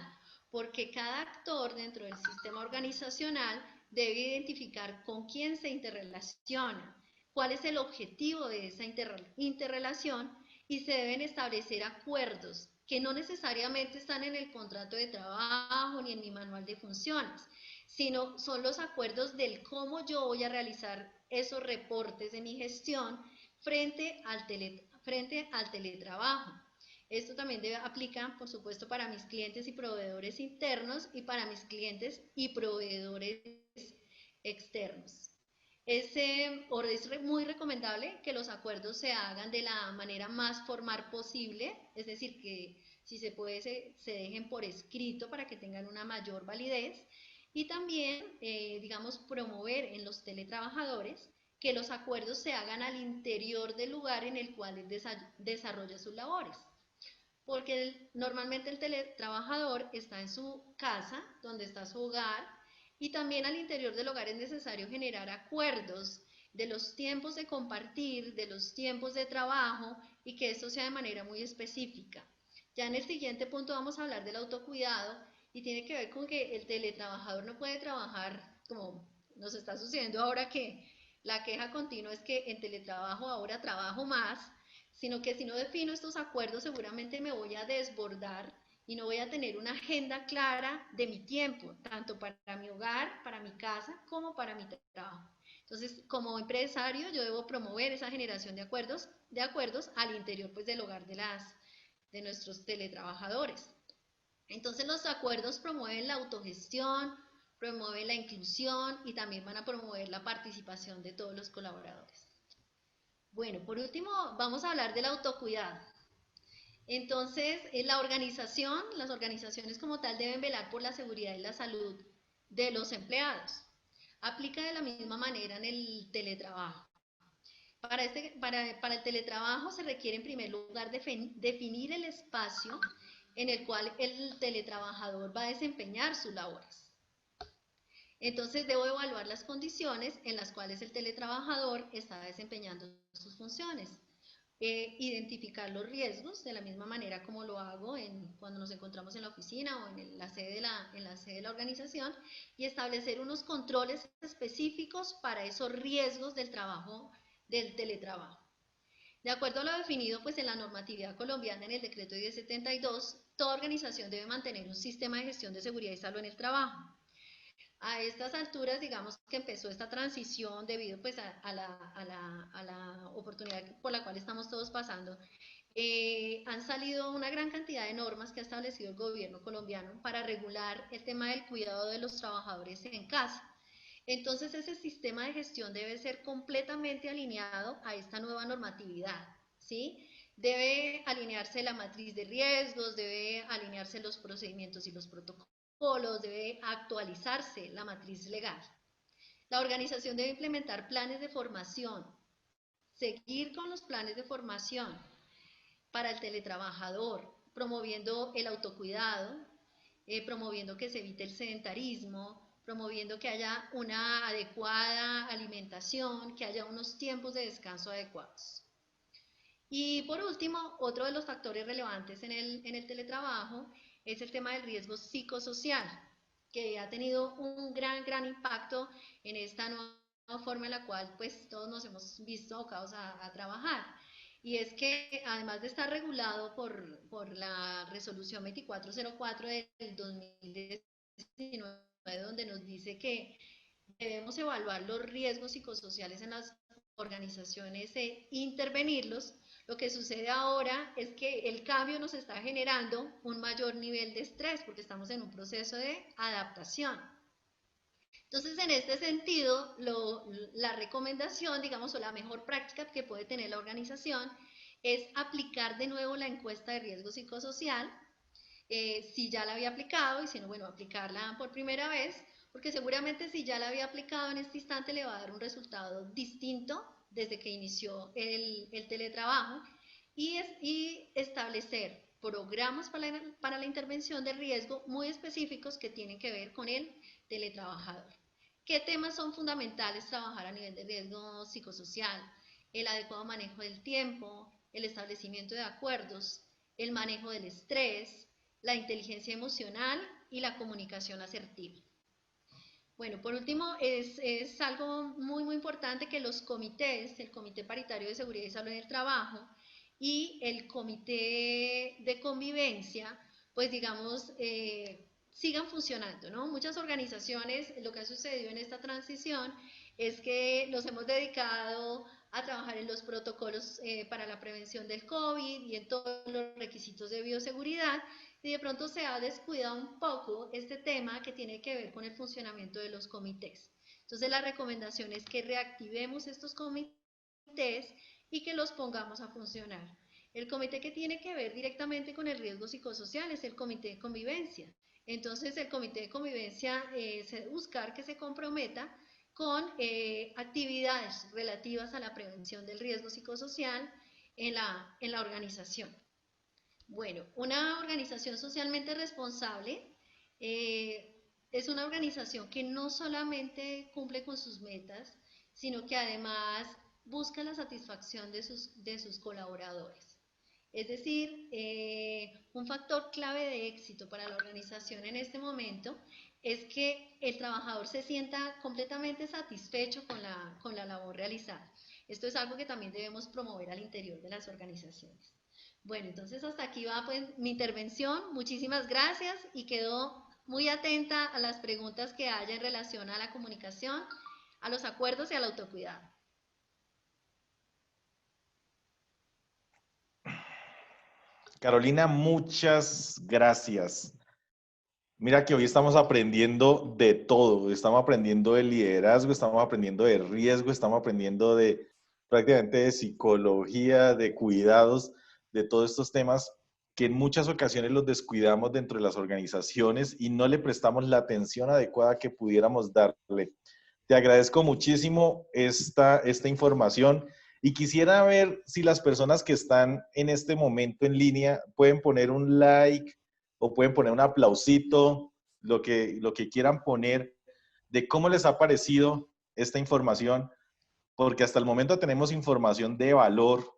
porque cada actor dentro del sistema organizacional debe identificar con quién se interrelaciona, cuál es el objetivo de esa interrelación y se deben establecer acuerdos que no necesariamente están en el contrato de trabajo ni en mi manual de funciones, sino son los acuerdos del cómo yo voy a realizar esos reportes de mi gestión frente al teletrabajo. Esto también aplica, por supuesto, para mis clientes y proveedores internos y para mis clientes y proveedores externos. Es muy recomendable que los acuerdos se hagan de la manera más formal posible, es decir, que si se puede se dejen por escrito para que tengan una mayor validez y también, digamos, promover en los teletrabajadores que los acuerdos se hagan al interior del lugar en el cual él desarrolla sus labores. Porque normalmente el teletrabajador está en su casa, donde está su hogar, y también al interior del hogar es necesario generar acuerdos de los tiempos de compartir, de los tiempos de trabajo y que esto sea de manera muy específica. Ya en el siguiente punto vamos a hablar del autocuidado y tiene que ver con que el teletrabajador no puede trabajar como nos está sucediendo ahora, que la queja continua es que en teletrabajo ahora trabajo más, sino que si no defino estos acuerdos seguramente me voy a desbordar y no voy a tener una agenda clara de mi tiempo, tanto para mi hogar, para mi casa, como para mi trabajo. Entonces, como empresario, yo debo promover esa generación de acuerdos al interior pues, del hogar de nuestros teletrabajadores. Entonces, los acuerdos promueven la autogestión, promueven la inclusión y también van a promover la participación de todos los colaboradores. Bueno, por último, vamos a hablar del autocuidado. Entonces, las organizaciones como tal deben velar por la seguridad y la salud de los empleados. Aplica de la misma manera en el teletrabajo. Para el teletrabajo se requiere en primer lugar definir el espacio en el cual el teletrabajador va a desempeñar sus labores. Entonces debo evaluar las condiciones en las cuales el teletrabajador está desempeñando sus funciones. Identificar los riesgos de la misma manera como lo hago cuando nos encontramos en la oficina o en la sede de la organización y establecer unos controles específicos para esos riesgos del teletrabajo. De acuerdo a lo definido pues, en la normatividad colombiana en el decreto 1072, toda organización debe mantener un sistema de gestión de seguridad y salud en el trabajo. A estas alturas, digamos que empezó esta transición debido pues, a la oportunidad por la cual estamos todos pasando. Han salido una gran cantidad de normas que ha establecido el gobierno colombiano para regular el tema del cuidado de los trabajadores en casa. Entonces, ese sistema de gestión debe ser completamente alineado a esta nueva normatividad, ¿sí? Debe alinearse la matriz de riesgos, debe alinearse los procedimientos y los protocolos, debe actualizarse la matriz legal. La organización debe implementar planes de formación, seguir con los planes de formación para el teletrabajador, promoviendo el autocuidado, promoviendo que se evite el sedentarismo, promoviendo que haya una adecuada alimentación, que haya unos tiempos de descanso adecuados. Y por último, otro de los factores relevantes en el teletrabajo es el tema del riesgo psicosocial. que ha tenido un gran impacto en esta nueva forma en la cual pues todos nos hemos visto abocados a trabajar. Y es que además de estar regulado por la resolución 2404 del 2019, donde nos dice que debemos evaluar los riesgos psicosociales en las organizaciones e intervenirlos, lo que sucede ahora es que el cambio nos está generando un mayor nivel de estrés porque estamos en un proceso de adaptación. Entonces, en este sentido, la recomendación, digamos, o la mejor práctica que puede tener la organización es aplicar de nuevo la encuesta de riesgo psicosocial, si ya la había aplicado y si no, bueno, aplicarla por primera vez, porque seguramente si ya la había aplicado en este instante le va a dar un resultado distinto desde que inició el teletrabajo y establecer programas para la intervención de riesgo muy específicos que tienen que ver con el teletrabajador. ¿Qué temas son fundamentales trabajar a nivel de riesgo psicosocial? El adecuado manejo del tiempo, el establecimiento de acuerdos, el manejo del estrés, la inteligencia emocional y la comunicación asertiva. Bueno, por último, es algo muy importante que los comités, el Comité Paritario de Seguridad y Salud en el Trabajo y el Comité de Convivencia, pues digamos, sigan funcionando, ¿no? Muchas organizaciones, lo que ha sucedido en esta transición es que nos hemos dedicado a trabajar en los protocolos para la prevención del COVID y en todos los requisitos de bioseguridad, y de pronto se ha descuidado un poco este tema que tiene que ver con el funcionamiento de los comités. Entonces la recomendación es que reactivemos estos comités y que los pongamos a funcionar. El comité que tiene que ver directamente con el riesgo psicosocial es el comité de convivencia. Entonces el comité de convivencia es buscar que se comprometa con actividades relativas a la prevención del riesgo psicosocial en la organización. Bueno, una organización socialmente responsable es una organización que no solamente cumple con sus metas, sino que además busca la satisfacción de sus colaboradores. Es decir, un factor clave de éxito para la organización en este momento es que el trabajador se sienta completamente satisfecho con la labor realizada. Esto es algo que también debemos promover al interior de las organizaciones. Bueno, entonces hasta aquí va pues mi intervención. Muchísimas gracias y quedo muy atenta a las preguntas que haya en relación a la comunicación, a los acuerdos y al autocuidado. Carolina, muchas gracias. Mira que hoy estamos aprendiendo de todo. Estamos aprendiendo de liderazgo, estamos aprendiendo de riesgo, estamos aprendiendo de prácticamente de psicología, de cuidados, de todos estos temas que en muchas ocasiones los descuidamos dentro de las organizaciones y no le prestamos la atención adecuada que pudiéramos darle. Te agradezco muchísimo esta información y quisiera ver si las personas que están en este momento en línea pueden poner un like o pueden poner un aplausito, lo que quieran poner, de cómo les ha parecido esta información, porque hasta el momento tenemos información de valor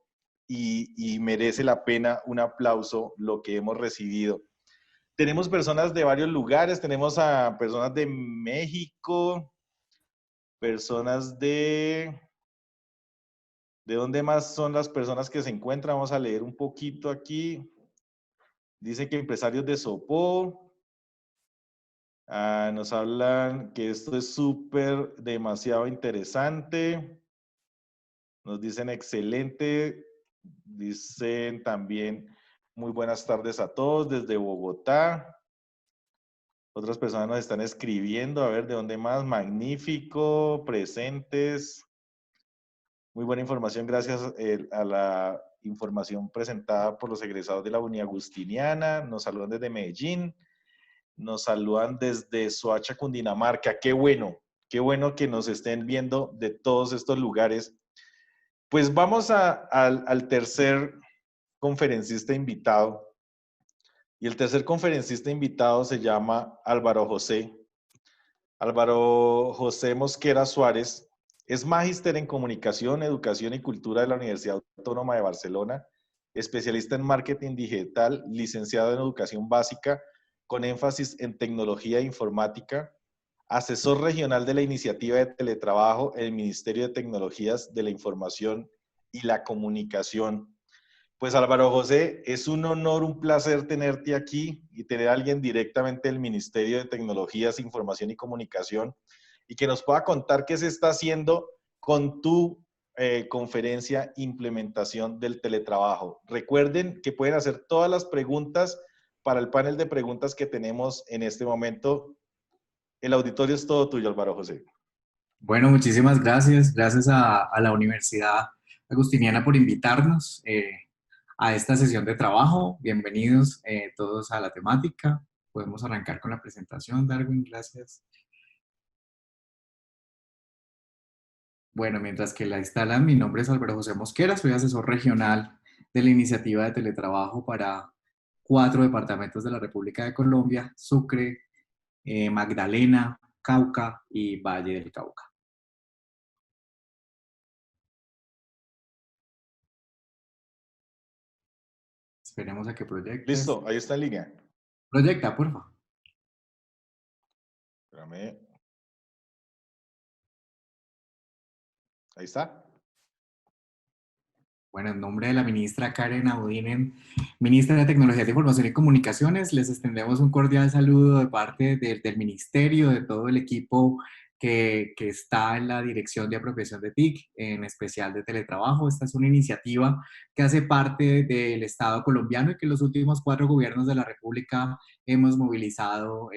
y merece la pena un aplauso lo que hemos recibido. Tenemos personas de varios lugares, tenemos a personas de México, personas ¿de dónde más son las personas que se encuentran? Vamos a leer un poquito aquí. Dice que empresarios de Sopó. Nos hablan que esto es súper, demasiado interesante. Nos dicen excelente. Dicen también muy buenas tardes a todos desde Bogotá. Otras personas nos están escribiendo. A ver, ¿de dónde más? Magnífico, presentes. Muy buena información, gracias a la información presentada por los egresados de la Unidad Agustiniana. Nos saludan desde Medellín. Nos saludan desde Soacha, Cundinamarca. Qué bueno que nos estén viendo de todos estos lugares. Pues vamos al tercer conferencista invitado. Y el tercer conferencista invitado se llama Álvaro José. Álvaro José Mosquera Suárez es magíster en Comunicación, Educación y Cultura de la Universidad Autónoma de Barcelona, especialista en Marketing Digital, licenciado en Educación Básica, con énfasis en tecnología e informática, asesor regional de la iniciativa de teletrabajo en el Ministerio de Tecnologías de la Información y la Comunicación. Pues Álvaro José, es un honor, un placer tenerte aquí y tener a alguien directamente del Ministerio de Tecnologías, Información y Comunicación y que nos pueda contar qué se está haciendo con tu conferencia Implementación del Teletrabajo. Recuerden que pueden hacer todas las preguntas para el panel de preguntas que tenemos en este momento. El auditorio es todo tuyo, Álvaro José. Bueno, muchísimas gracias. Gracias a la Universidad Agustiniana por invitarnos a esta sesión de trabajo. Bienvenidos todos a la temática. Podemos arrancar con la presentación, Darwin. Gracias. Bueno, mientras que la instalan, mi nombre es Álvaro José Mosquera, soy asesor regional de la iniciativa de teletrabajo para 4 departamentos de la República de Colombia: Sucre, Magdalena, Cauca y Valle del Cauca. Esperemos a que proyecte. Listo, ahí está en línea. Proyecta, por favor. Espérame. Ahí está. Bueno, en nombre de la ministra Karen Abudinen, ministra de Tecnología de Información y Comunicaciones, les extendemos un cordial saludo de parte del ministerio, de todo el equipo que está en la Dirección de Apropiación de TIC, en especial de teletrabajo. Esta es una iniciativa que hace parte del Estado colombiano y que los últimos 4 gobiernos de la República hemos movilizado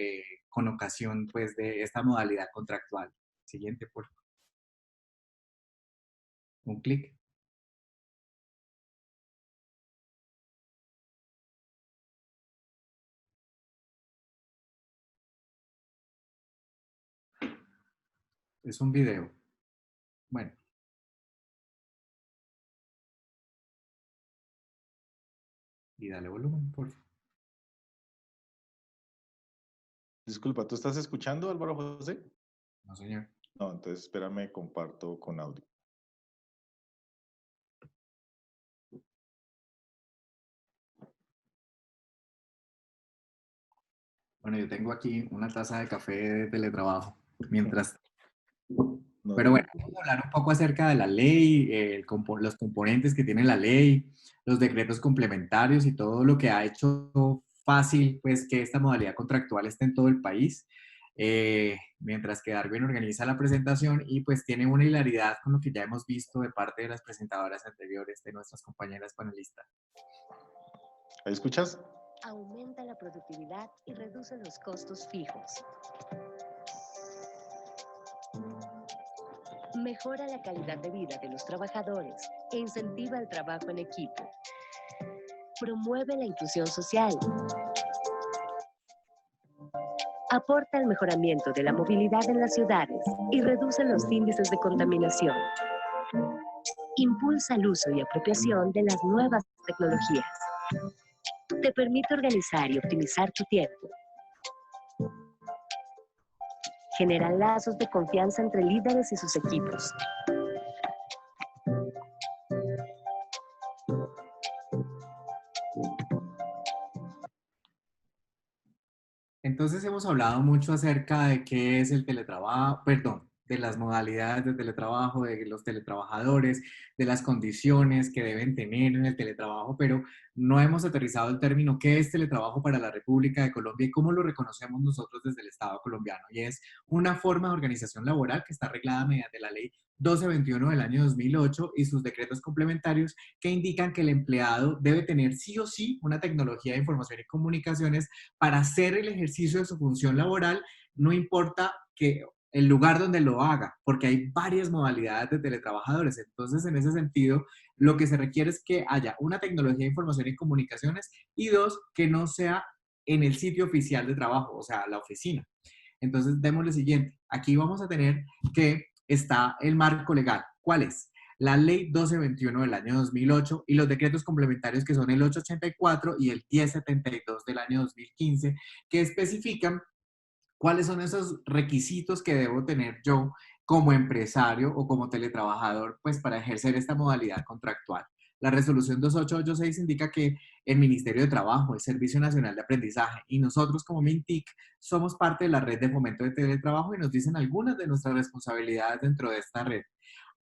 con ocasión pues, de esta modalidad contractual. Siguiente, por favor. Un clic. Es un video. Bueno. Y dale volumen, por favor. Disculpa, ¿tú estás escuchando, Álvaro José? No, señor. No, entonces espérame, comparto con audio. Bueno, yo tengo aquí una taza de café de teletrabajo, mientras... No, Pero bueno, vamos a hablar un poco acerca de la ley, los componentes que tiene la ley, los decretos complementarios y todo lo que ha hecho fácil pues, que esta modalidad contractual esté en todo el país, mientras que Darwin organiza la presentación y pues tiene una hilaridad con lo que ya hemos visto de parte de las presentadoras anteriores de nuestras compañeras panelistas. ¿Ahí escuchas? Aumenta la productividad y reduce los costos fijos. Mejora la calidad de vida de los trabajadores e incentiva el trabajo en equipo. Promueve la inclusión social. Aporta el mejoramiento de la movilidad en las ciudades y reduce los índices de contaminación. Impulsa el uso y apropiación de las nuevas tecnologías. Te permite organizar y optimizar tu tiempo. Genera lazos de confianza entre líderes y sus equipos. Entonces hemos hablado mucho acerca de qué es el teletrabajo, perdón, de las modalidades de teletrabajo, de los teletrabajadores, de las condiciones que deben tener en el teletrabajo, pero no hemos aterrizado el término qué es teletrabajo para la República de Colombia y cómo lo reconocemos nosotros desde el Estado colombiano. Y es una forma de organización laboral que está arreglada mediante la Ley 1221 del año 2008 y sus decretos complementarios que indican que el empleado debe tener sí o sí una tecnología de información y comunicaciones para hacer el ejercicio de su función laboral, no importa que el lugar donde lo haga, porque hay varias modalidades de teletrabajadores. Entonces, en ese sentido, lo que se requiere es que haya una tecnología de información y comunicaciones y 2, que no sea en el sitio oficial de trabajo, o sea, la oficina. Entonces, démosle siguiente. Aquí vamos a tener que está el marco legal. ¿Cuál es? La Ley 1221 del año 2008 y los decretos complementarios que son el 884 y el 1072 del año 2015, que especifican cuáles son esos requisitos que debo tener yo como empresario o como teletrabajador, pues para ejercer esta modalidad contractual. La resolución 2886 indica que el Ministerio de Trabajo, el Servicio Nacional de Aprendizaje y nosotros como MINTIC somos parte de la red de fomento de teletrabajo y nos dicen algunas de nuestras responsabilidades dentro de esta red.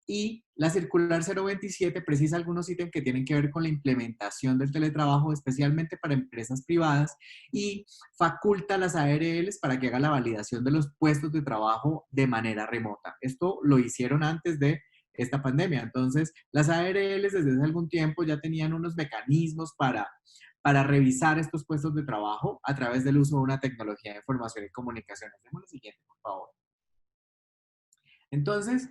Y la circular 027 precisa algunos ítems que tienen que ver con la implementación del teletrabajo, especialmente para empresas privadas, y faculta a las ARLs para que hagan la validación de los puestos de trabajo de manera remota. Esto lo hicieron antes de esta pandemia. Entonces, las ARLs desde hace algún tiempo ya tenían unos mecanismos para revisar estos puestos de trabajo a través del uso de una tecnología de información y comunicaciones. Demos lo siguiente, por favor. Entonces,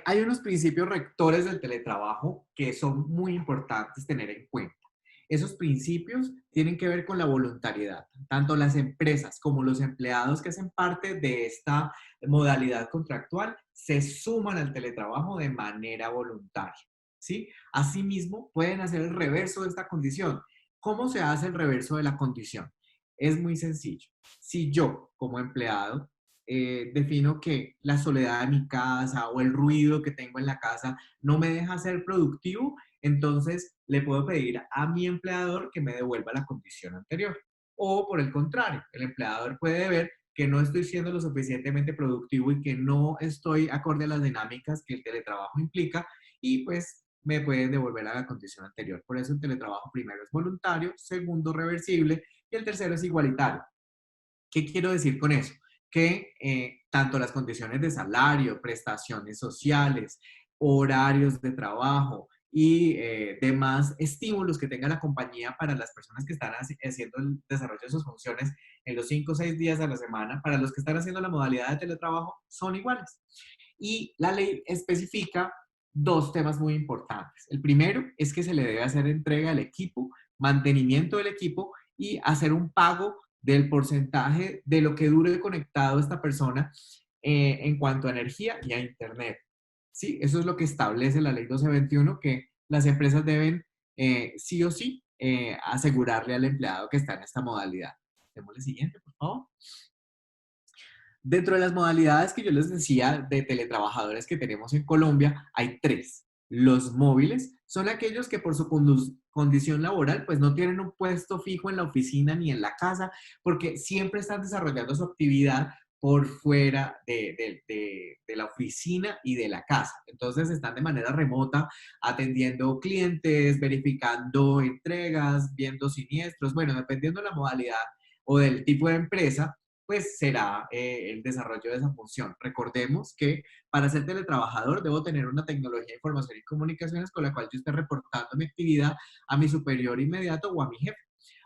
hay unos principios rectores del teletrabajo que son muy importantes tener en cuenta. Esos principios tienen que ver con la voluntariedad. Tanto las empresas como los empleados que hacen parte de esta modalidad contractual se suman al teletrabajo de manera voluntaria, ¿sí? Asimismo, pueden hacer el reverso de esta condición. ¿Cómo se hace el reverso de la condición? Es muy sencillo. Si yo, como empleado, defino que la soledad de mi casa o el ruido que tengo en la casa no me deja ser productivo, entonces le puedo pedir a mi empleador que me devuelva la condición anterior. O por el contrario, el empleador puede ver que no estoy siendo lo suficientemente productivo y que no estoy acorde a las dinámicas que el teletrabajo implica y pues me pueden devolver a la condición anterior. Por eso el teletrabajo primero es voluntario, segundo reversible y el tercero es igualitario. ¿Qué quiero decir con eso? Que tanto las condiciones de salario, prestaciones sociales, horarios de trabajo y demás estímulos que tenga la compañía para las personas que están haciendo el desarrollo de sus funciones en los 5 o 6 días a la semana, para los que están haciendo la modalidad de teletrabajo, son iguales. Y la ley especifica dos temas muy importantes. El primero es que se le debe hacer entrega al equipo, mantenimiento del equipo y hacer un pago del porcentaje de lo que dure conectado esta persona en cuanto a energía y a internet. ¿Sí? Eso es lo que establece la ley 1221, que las empresas deben sí o sí asegurarle al empleado que está en esta modalidad. Démosle siguiente, por favor. Dentro de las modalidades que yo les decía de teletrabajadores que tenemos en Colombia, hay tres. Los móviles son aquellos que por su condición laboral pues no tienen un puesto fijo en la oficina ni en la casa porque siempre están desarrollando su actividad por fuera de la oficina y de la casa. Entonces están de manera remota atendiendo clientes, verificando entregas, viendo siniestros, bueno, dependiendo de la modalidad o del tipo de empresa, pues será el desarrollo de esa función. Recordemos que para ser teletrabajador debo tener una tecnología de información y comunicaciones con la cual yo esté reportando mi actividad a mi superior inmediato o a mi jefe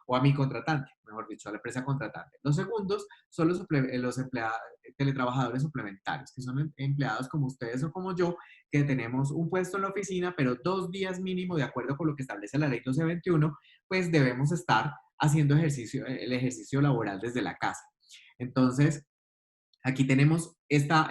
o a mi contratante, mejor dicho, a la empresa contratante. Los segundos son los teletrabajadores suplementarios, que son empleados como ustedes o como yo, que tenemos un puesto en la oficina, pero 2 días mínimo, de acuerdo con lo que establece la ley 1221, pues debemos estar haciendo el ejercicio laboral desde la casa. Entonces, aquí tenemos esta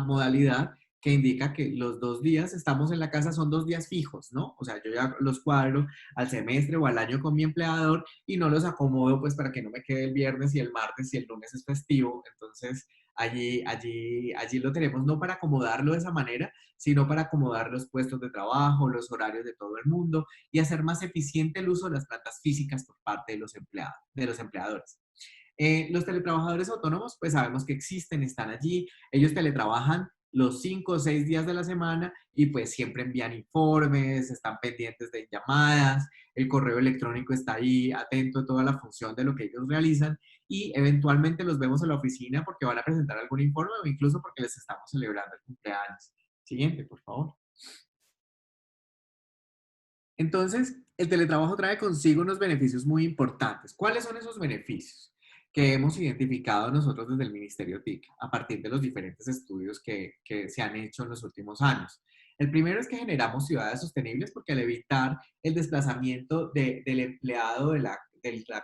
modalidad que indica que los 2 días estamos en la casa son 2 días fijos, ¿no? O sea, yo ya los cuadro al semestre o al año con mi empleador y no los acomodo pues para que no me quede el viernes y el martes y el lunes es festivo. Entonces, allí lo tenemos no para acomodarlo de esa manera, sino para acomodar los puestos de trabajo, los horarios de todo el mundo y hacer más eficiente el uso de las plantas físicas por parte de los empleadores. Los teletrabajadores autónomos, pues sabemos que existen, están allí, ellos teletrabajan los 5 o 6 días de la semana y pues siempre envían informes, están pendientes de llamadas, el correo electrónico está ahí atento a toda la función de lo que ellos realizan y eventualmente los vemos en la oficina porque van a presentar algún informe o incluso porque les estamos celebrando el cumpleaños. Siguiente, por favor. Entonces, el teletrabajo trae consigo unos beneficios muy importantes. ¿Cuáles son esos beneficios que hemos identificado nosotros desde el Ministerio TIC a partir de los diferentes estudios que se han hecho en los últimos años? El primero es que generamos ciudades sostenibles porque al evitar el desplazamiento del empleado de la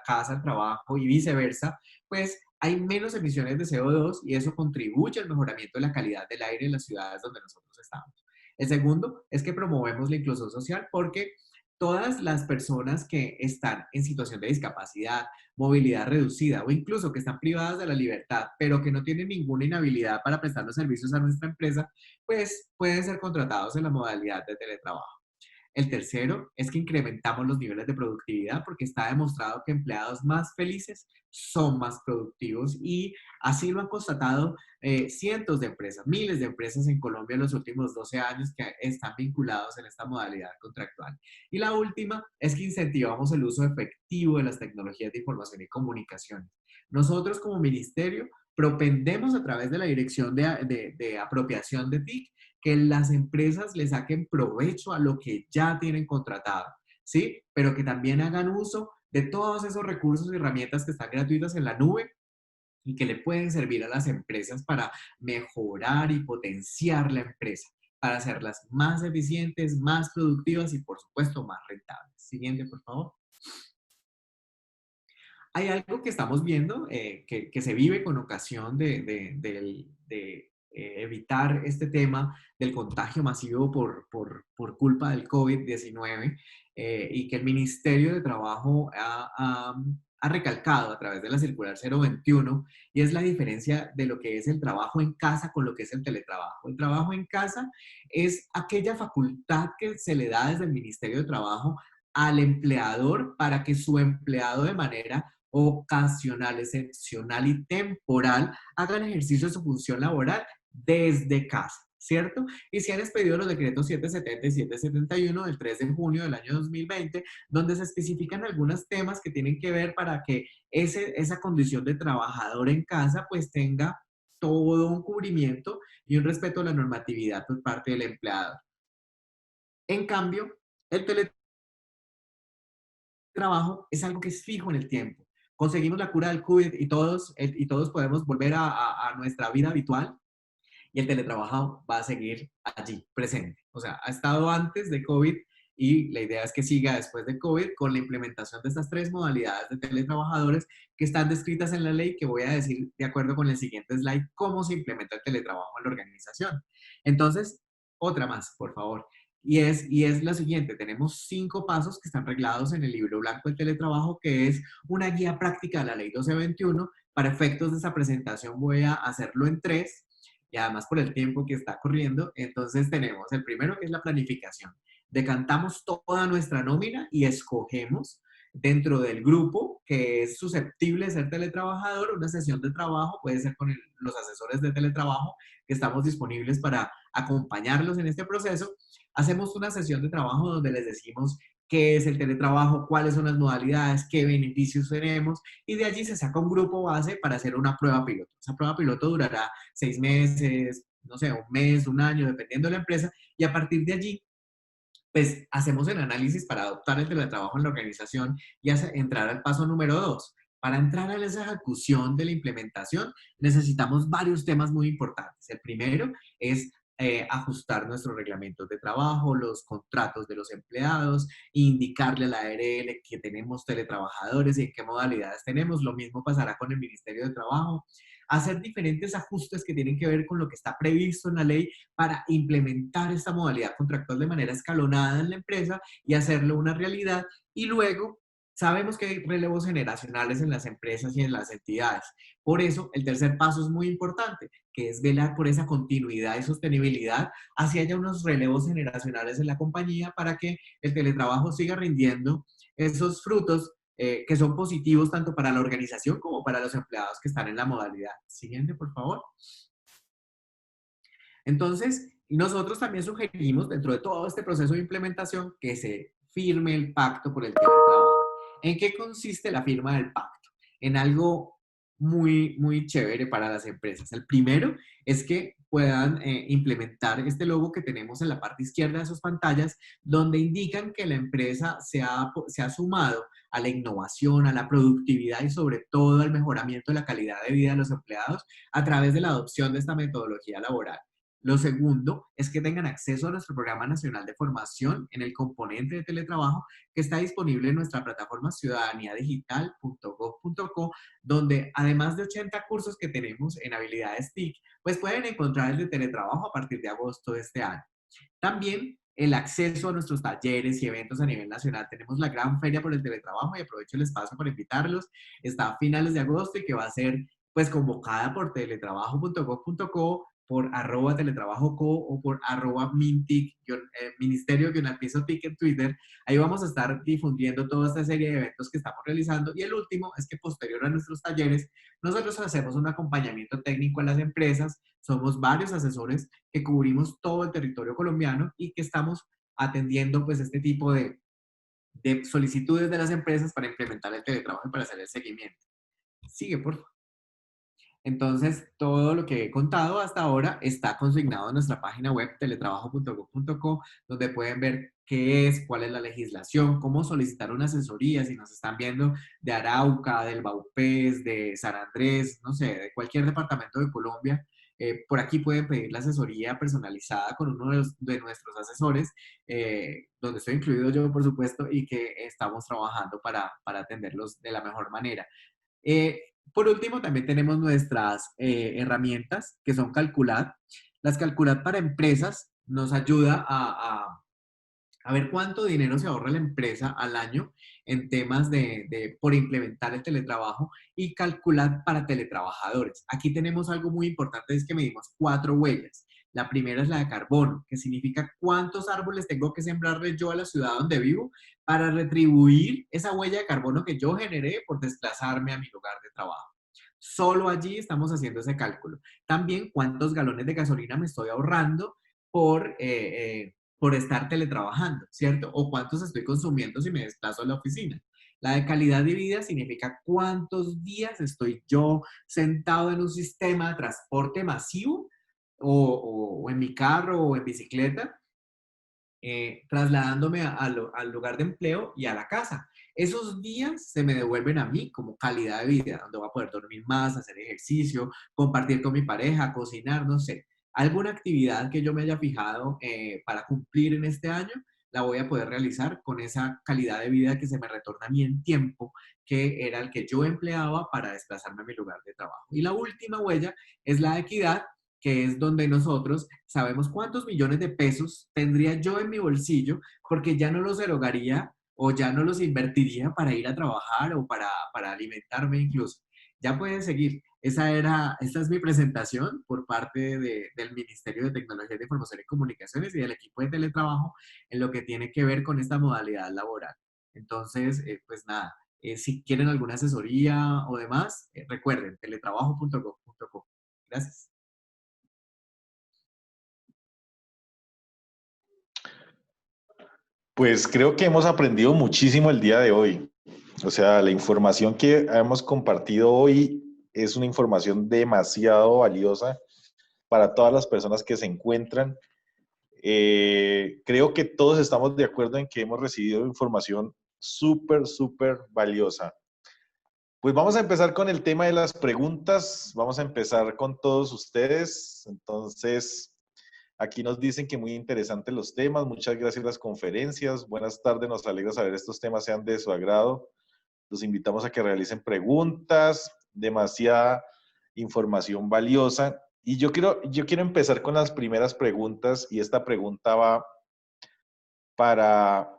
casa al trabajo y viceversa, pues hay menos emisiones de CO2 y eso contribuye al mejoramiento de la calidad del aire en las ciudades donde nosotros estamos. El segundo es que promovemos la inclusión social porque todas las personas que están en situación de discapacidad, movilidad reducida o incluso que están privadas de la libertad, pero que no tienen ninguna inhabilidad para prestar los servicios a nuestra empresa, pues pueden ser contratados en la modalidad de teletrabajo. El tercero es que incrementamos los niveles de productividad porque está demostrado que empleados más felices son más productivos y así lo han constatado cientos de empresas, miles de empresas en Colombia en los últimos 12 años que están vinculados en esta modalidad contractual. Y la última es que incentivamos el uso efectivo de las tecnologías de información y comunicaciones. Nosotros como ministerio propendemos a través de la Dirección de Apropiación de TIC que las empresas le saquen provecho a lo que ya tienen contratado, ¿sí? Pero que también hagan uso de todos esos recursos y herramientas que están gratuitas en la nube y que le pueden servir a las empresas para mejorar y potenciar la empresa, para hacerlas más eficientes, más productivas y, por supuesto, más rentables. Siguiente, por favor. Hay algo que estamos viendo que se vive con ocasión de evitar este tema del contagio masivo por culpa del COVID-19 y que el Ministerio de Trabajo ha recalcado a través de la circular 021 y es la diferencia de lo que es el trabajo en casa con lo que es el teletrabajo. El trabajo en casa es aquella facultad que se le da desde el Ministerio de Trabajo al empleador para que su empleado de manera ocasional, excepcional y temporal hagan ejercicio de su función laboral desde casa, ¿cierto? Y se han expedido los decretos 770 y 771 del 3 de junio del año 2020, donde se especifican algunos temas que tienen que ver para que esa condición de trabajador en casa pues tenga todo un cubrimiento y un respeto a la normatividad por parte del empleador. En cambio, el teletrabajo es algo que es fijo en el tiempo. Conseguimos la cura del COVID y todos podemos volver a nuestra vida habitual y el teletrabajo va a seguir allí, presente. O sea, ha estado antes de COVID y la idea es que siga después de COVID con la implementación de estas 3 modalidades de teletrabajadores que están descritas en la ley, que voy a decir de acuerdo con el siguiente slide cómo se implementa el teletrabajo en la organización. Entonces, otra más, por favor. Y es la siguiente, tenemos 5 pasos que están reglados en el libro blanco del teletrabajo, que es una guía práctica de la ley 1221. Para efectos de esta presentación voy a hacerlo en 3, y además por el tiempo que está corriendo. Entonces tenemos el primero, que es la planificación. Decantamos toda nuestra nómina y escogemos dentro del grupo que es susceptible de ser teletrabajador una sesión de trabajo, puede ser con los asesores de teletrabajo que estamos disponibles para acompañarlos en este proceso. Hacemos una sesión de trabajo donde les decimos qué es el teletrabajo, cuáles son las modalidades, qué beneficios tenemos, y de allí se saca un grupo base para hacer una prueba piloto. Esa prueba piloto durará 6 meses, no sé, 1 mes, 1 año, dependiendo de la empresa, y a partir de allí, pues hacemos el análisis para adoptar el teletrabajo en la organización y entrar al paso número 2. Para entrar a esa ejecución de la implementación, necesitamos varios temas muy importantes. El primero es ajustar nuestros reglamentos de trabajo, los contratos de los empleados, indicarle a la ARL que tenemos teletrabajadores y en qué modalidades tenemos. Lo mismo pasará con el Ministerio de Trabajo. Hacer diferentes ajustes que tienen que ver con lo que está previsto en la ley para implementar esta modalidad contractual de manera escalonada en la empresa y hacerlo una realidad. Y luego, sabemos que hay relevos generacionales en las empresas y en las entidades. Por eso, el tercer paso es muy importante, que es velar por esa continuidad y sostenibilidad, hacia haya unos relevos generacionales en la compañía para que el teletrabajo siga rindiendo esos frutos que son positivos tanto para la organización como para los empleados que están en la modalidad. Siguiente, por favor. Entonces, nosotros también sugerimos dentro de todo este proceso de implementación que se firme el pacto por el teletrabajo. ¿En qué consiste la firma del pacto? En algo muy, muy chévere para las empresas. El primero es que puedan implementar este logo que tenemos en la parte izquierda de sus pantallas, donde indican que la empresa se ha sumado a la innovación, a la productividad y sobre todo al mejoramiento de la calidad de vida de los empleados a través de la adopción de esta metodología laboral. Lo segundo es que tengan acceso a nuestro Programa Nacional de Formación en el componente de teletrabajo que está disponible en nuestra plataforma ciudadaniadigital.gov.co, donde además de 80 cursos que tenemos en habilidades TIC, pues pueden encontrar el de teletrabajo a partir de agosto de este año. También el acceso a nuestros talleres y eventos a nivel nacional. Tenemos la gran feria por el teletrabajo y aprovecho el espacio para invitarlos. Está a finales de agosto y que va a ser pues convocada por teletrabajo.gov.co por @teletrabajoco o por @mintic, ministerio-tic en Twitter. Ahí vamos a estar difundiendo toda esta serie de eventos que estamos realizando. Y el último es que posterior a nuestros talleres, nosotros hacemos un acompañamiento técnico a las empresas. Somos varios asesores que cubrimos todo el territorio colombiano y que estamos atendiendo pues este tipo de solicitudes de las empresas para implementar el teletrabajo y para hacer el seguimiento. Sigue, por favor. Entonces, todo lo que he contado hasta ahora está consignado en nuestra página web teletrabajo.gov.co, donde pueden ver qué es, cuál es la legislación, cómo solicitar una asesoría, si nos están viendo de Arauca, del Baupés, de San Andrés, no sé, de cualquier departamento de Colombia. Por aquí pueden pedir la asesoría personalizada con uno de nuestros asesores, donde estoy incluido yo, por supuesto, y que estamos trabajando para atenderlos de la mejor manera. Eh, por último, también tenemos nuestras herramientas que son Calculat. Las Calculat para empresas nos ayuda a ver cuánto dinero se ahorra la empresa al año en temas por implementar el teletrabajo, y Calculat para teletrabajadores. Aquí tenemos algo muy importante, es que medimos 4 huellas. La primera es la de carbono, que significa cuántos árboles tengo que sembrarle yo a la ciudad donde vivo para retribuir esa huella de carbono que yo generé por desplazarme a mi lugar de trabajo. Solo allí estamos haciendo ese cálculo. También cuántos galones de gasolina me estoy ahorrando por estar teletrabajando, ¿cierto? O cuántos estoy consumiendo si me desplazo a la oficina. La de calidad de vida significa cuántos días estoy yo sentado en un sistema de transporte masivo o en mi carro o en bicicleta, trasladándome al lugar de empleo y a la casa. Esos días se me devuelven a mí como calidad de vida, donde voy a poder dormir más, hacer ejercicio, compartir con mi pareja, cocinar, no sé. Alguna actividad que yo me haya fijado para cumplir en este año, la voy a poder realizar con esa calidad de vida que se me retorna a mí en tiempo, que era el que yo empleaba para desplazarme a mi lugar de trabajo. Y la última huella es la equidad, que es donde nosotros sabemos cuántos millones de pesos tendría yo en mi bolsillo, porque ya no los erogaría o ya no los invertiría para ir a trabajar o para alimentarme incluso. Ya pueden seguir. Esta es mi presentación por parte del Ministerio de Tecnología de Información y Comunicaciones y del equipo de teletrabajo en lo que tiene que ver con esta modalidad laboral. Entonces, pues nada, si quieren alguna asesoría o demás, recuerden, teletrabajo.gov.co. Gracias. Pues creo que hemos aprendido muchísimo el día de hoy. O sea, la información que hemos compartido hoy es una información demasiado valiosa para todas las personas que se encuentran. Creo que todos estamos de acuerdo en que hemos recibido información súper, súper valiosa. Pues vamos a empezar con el tema de las preguntas. Vamos a empezar con todos ustedes. Entonces, aquí nos dicen que muy interesantes los temas. Muchas gracias a las conferencias. Buenas tardes. Nos alegra saber estos temas sean de su agrado. Los invitamos a que realicen preguntas. Demasiada información valiosa. Y yo quiero empezar con las primeras preguntas. Y esta pregunta va para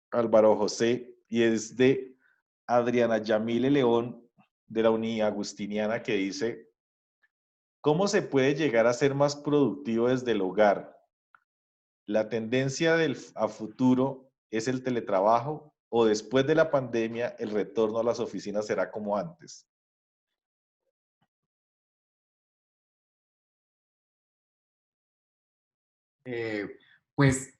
Álvaro José y es de Adriana Yamile León de la Uni Agustiniana, que dice: ¿cómo se puede llegar a ser más productivo desde el hogar? ¿La tendencia a futuro es el teletrabajo o después de la pandemia el retorno a las oficinas será como antes? Pues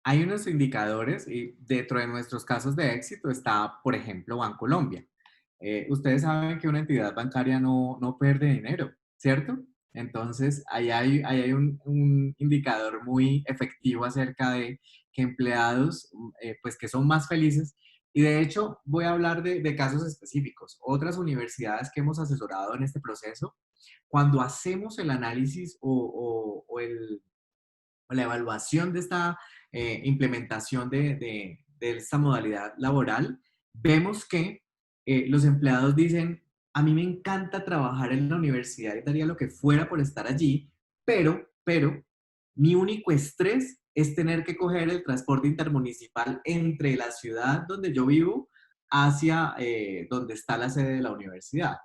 hay unos indicadores y dentro de nuestros casos de éxito está, por ejemplo, Bancolombia. Ustedes saben que una entidad bancaria no pierde dinero, ¿cierto? Entonces, ahí hay un indicador muy efectivo acerca de que empleados, pues que son más felices. Y de hecho, voy a hablar de casos específicos. Otras universidades que hemos asesorado en este proceso, cuando hacemos el análisis o la evaluación de esta implementación de esta modalidad laboral, vemos que los empleados dicen: a mí me encanta trabajar en la universidad y daría lo que fuera por estar allí, pero mi único estrés es tener que coger el transporte intermunicipal entre la ciudad donde yo vivo hacia donde está la sede de la universidad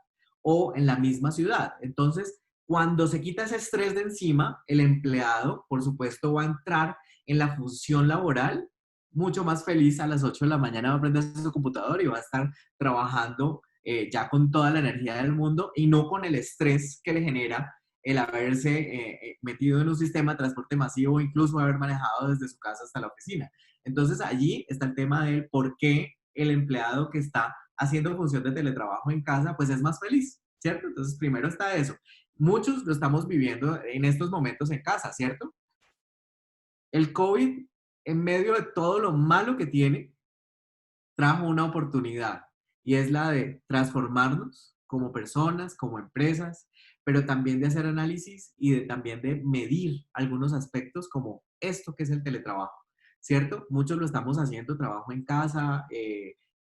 o en la misma ciudad. Entonces, Cuando se quita ese estrés de encima, el empleado, por supuesto, va a entrar en la función laboral mucho más feliz a las 8 de la mañana, va a prender su computador y va a estar trabajando ya con toda la energía del mundo y no con el estrés que le genera el haberse metido en un sistema de transporte masivo, incluso haber manejado desde su casa hasta la oficina. Entonces allí está el tema del por qué el empleado que está haciendo función de teletrabajo en casa, pues es más feliz, ¿cierto? Entonces primero está eso. Muchos lo estamos viviendo en estos momentos en casa, ¿cierto? El COVID, en medio de todo lo malo que tiene, trajo una oportunidad y es la de transformarnos como personas, como empresas, pero también de hacer análisis y también de medir algunos aspectos como esto que es el teletrabajo, ¿cierto? Muchos lo estamos haciendo, trabajo en casa,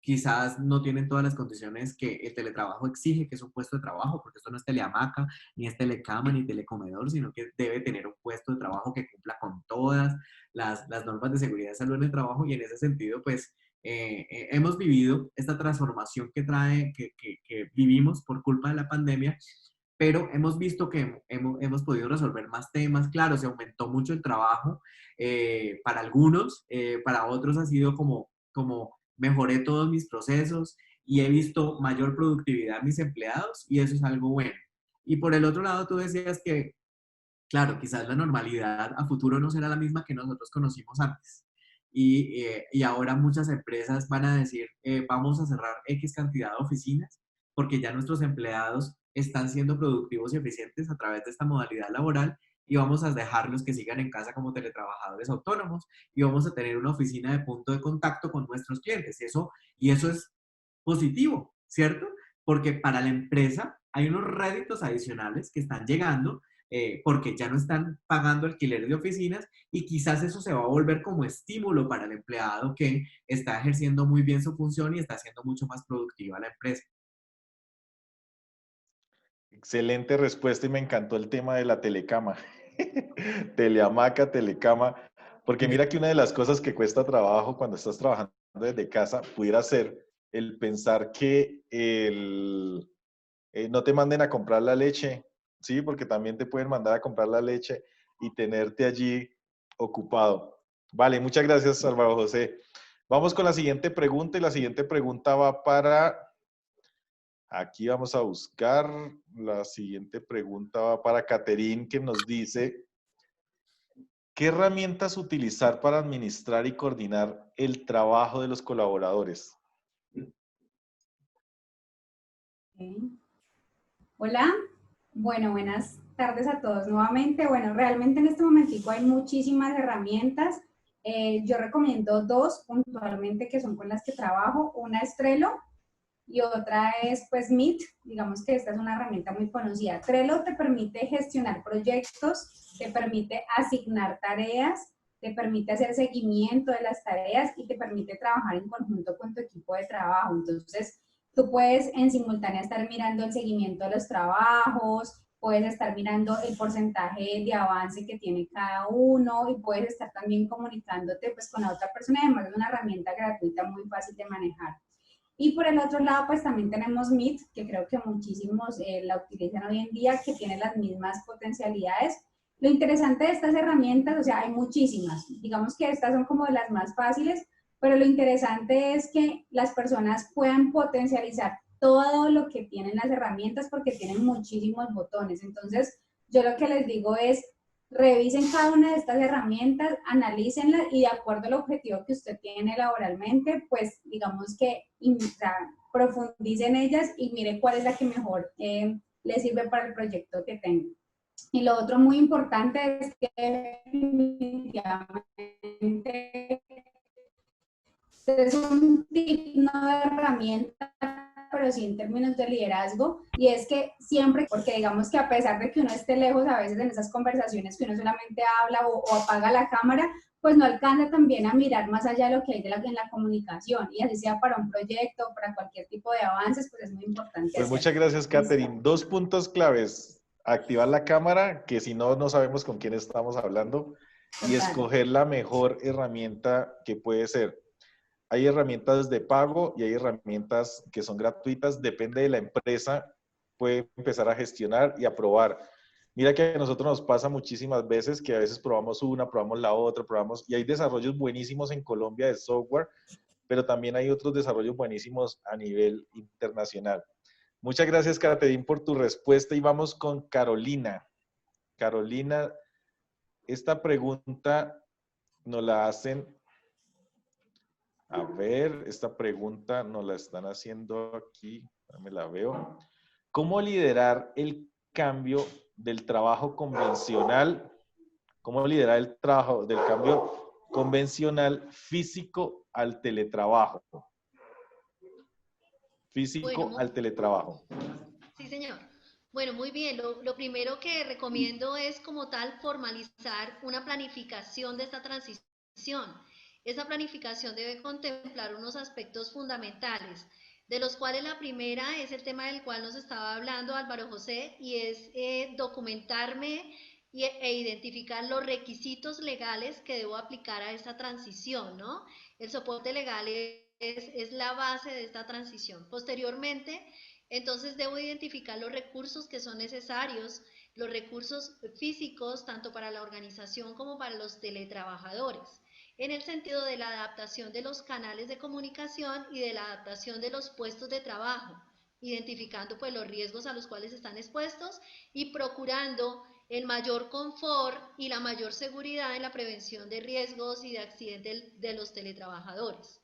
quizás no tienen todas las condiciones que el teletrabajo exige, que es un puesto de trabajo, porque esto no es telehamaca, ni es telecama, ni telecomedor, sino que debe tener un puesto de trabajo que cumpla con todas las normas de seguridad y salud en el trabajo y en ese sentido, pues, hemos vivido esta transformación que trae, que vivimos por culpa de la pandemia, pero hemos visto que hemos podido resolver más temas. Claro, se aumentó mucho el trabajo para algunos, para otros ha sido como mejoré todos mis procesos y he visto mayor productividad en mis empleados y eso es algo bueno. Y por el otro lado, tú decías que, claro, quizás la normalidad a futuro no será la misma que nosotros conocimos antes. Y ahora muchas empresas van a decir, vamos a cerrar X cantidad de oficinas porque ya nuestros empleados están siendo productivos y eficientes a través de esta modalidad laboral y vamos a dejarlos que sigan en casa como teletrabajadores autónomos y vamos a tener una oficina de punto de contacto con nuestros clientes. Y eso es positivo, ¿cierto? Porque para la empresa hay unos réditos adicionales que están llegando porque ya no están pagando alquileres de oficinas y quizás eso se va a volver como estímulo para el empleado que está ejerciendo muy bien su función y está haciendo mucho más productiva la empresa. Excelente respuesta y me encantó el tema de la telecama. Telehamaca, telecama. Porque mira que una de las cosas que cuesta trabajo cuando estás trabajando desde casa pudiera ser el pensar que no te manden a comprar la leche, ¿sí? Porque también te pueden mandar a comprar la leche y tenerte allí ocupado. Vale, muchas gracias, Álvaro José. Vamos con la siguiente pregunta y la siguiente pregunta va para... Aquí vamos a buscar, la siguiente pregunta va para Caterín que nos dice, ¿qué herramientas utilizar para administrar y coordinar el trabajo de los colaboradores? Okay. Hola, bueno, buenas tardes a todos nuevamente. Bueno, realmente en este momentico hay muchísimas herramientas. Yo recomiendo dos puntualmente que son con las que trabajo. Una es Trello y otra es pues Meet. Digamos que esta es una herramienta muy conocida. Trello te permite gestionar proyectos, te permite asignar tareas, te permite hacer seguimiento de las tareas y te permite trabajar en conjunto con tu equipo de trabajo. Entonces, tú puedes en simultánea estar mirando el seguimiento de los trabajos, puedes estar mirando el porcentaje de avance que tiene cada uno y puedes estar también comunicándote pues con la otra persona. Además es una herramienta gratuita muy fácil de manejar. Y por el otro lado, pues también tenemos Meet, que creo que muchísimos la utilizan hoy en día, que tiene las mismas potencialidades. Lo interesante de estas herramientas, o sea, hay muchísimas. Digamos que estas son como de las más fáciles, pero lo interesante es que las personas puedan potencializar todo lo que tienen las herramientas porque tienen muchísimos botones. Entonces, yo lo que les digo es, revisen cada una de estas herramientas, analícenlas y de acuerdo al objetivo que usted tiene laboralmente, pues digamos que profundice en ellas y mire cuál es la que mejor le sirve para el proyecto que tenga. Y lo otro muy importante es que definitivamente es un tip, no de herramienta, pero sí en términos de liderazgo, y es que siempre, porque digamos que a pesar de que uno esté lejos a veces en esas conversaciones que uno solamente habla o apaga la cámara, pues no alcanza también a mirar más allá de lo que hay en la comunicación, y así sea para un proyecto o para cualquier tipo de avances, pues es muy importante Pues hacerlo. muchas gracias, Catherine. Dos puntos claves. Activar la cámara, que si no, no sabemos con quién estamos hablando, y escoger la mejor herramienta que puede ser. Hay herramientas de pago y hay herramientas que son gratuitas. Depende de la empresa, puede empezar a gestionar y a probar. Mira que a nosotros nos pasa muchísimas veces que a veces probamos una, probamos la otra, probamos, y hay desarrollos buenísimos en Colombia de software, pero también hay otros desarrollos buenísimos a nivel internacional. Muchas gracias, Caterine, por tu respuesta y vamos con Carolina. Carolina, esta pregunta nos la hacen, a ver, esta pregunta nos la están haciendo aquí, me la veo. ¿Cómo liderar el cambio del trabajo convencional? ¿Cómo liderar el trabajo del cambio convencional físico al teletrabajo? Físico Bueno, al teletrabajo. sí, señor. Bueno, muy bien. Lo primero que recomiendo es como tal formalizar una planificación de esta transición. Esa planificación debe contemplar unos aspectos fundamentales, de los cuales la primera es el tema del cual nos estaba hablando Álvaro José, y es documentarme e identificar los requisitos legales que debo aplicar a esta transición, ¿no? El soporte legal es la base de esta transición. Posteriormente, entonces debo identificar los recursos que son necesarios, los recursos físicos, tanto para la organización como para los teletrabajadores, en el sentido de la adaptación de los canales de comunicación y de la adaptación de los puestos de trabajo, identificando pues los riesgos a los cuales están expuestos y procurando el mayor confort y la mayor seguridad en la prevención de riesgos y de accidentes de los teletrabajadores.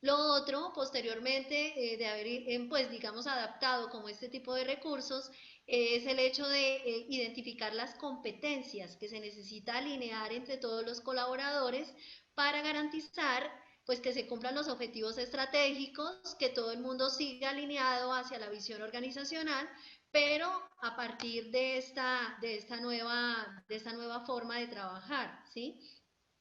Lo otro, posteriormente de haber, pues, digamos, adaptado como este tipo de recursos, es el hecho de identificar las competencias que se necesita alinear entre todos los colaboradores para garantizar pues que se cumplan los objetivos estratégicos, que todo el mundo siga alineado hacia la visión organizacional, pero a partir de esta nueva forma de trabajar, ¿sí?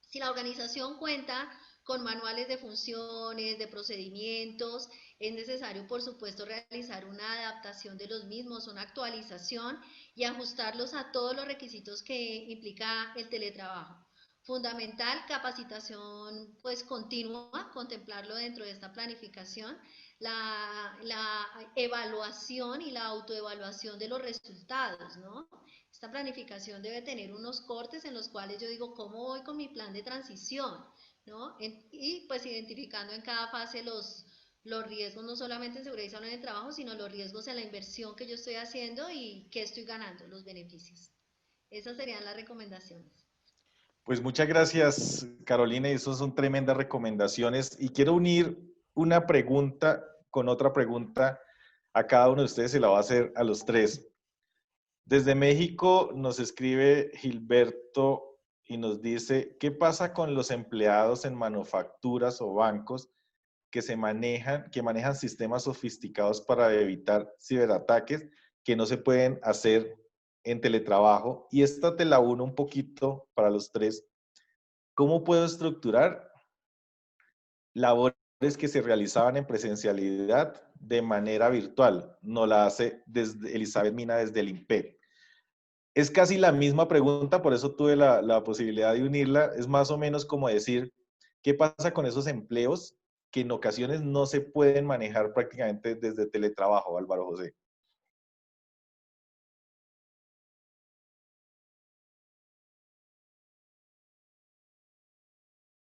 Si la organización cuenta con manuales de funciones, de procedimientos, es necesario, por supuesto, realizar una adaptación de los mismos, una actualización y ajustarlos a todos los requisitos que implica el teletrabajo. Fundamental, capacitación pues continua, contemplarlo dentro de esta planificación, la evaluación y la autoevaluación de los resultados, ¿no? Esta planificación debe tener unos cortes en los cuales yo digo cómo voy con mi plan de transición, ¿no? Y pues identificando en cada fase los riesgos, no solamente en seguridad y salud en el trabajo, sino los riesgos en la inversión que yo estoy haciendo y qué estoy ganando, los beneficios. Esas serían las recomendaciones. Pues muchas gracias, Carolina, y esas son tremendas recomendaciones. Y quiero unir una pregunta con otra pregunta a cada uno de ustedes, se la va a hacer a los tres. Desde México nos escribe Gilberto y nos dice, ¿qué pasa con los empleados en manufacturas o bancos que manejan sistemas sofisticados para evitar ciberataques que no se pueden hacer en teletrabajo? Y esta te la uno un poquito para los tres. ¿Cómo puedo estructurar labores que se realizaban en presencialidad de manera virtual? Nos la hace desde Elizabeth Mina desde el IMPEC. Es casi la misma pregunta, por eso tuve la posibilidad de unirla. Es más o menos como decir, ¿qué pasa con esos empleos que en ocasiones no se pueden manejar prácticamente desde teletrabajo, Álvaro José?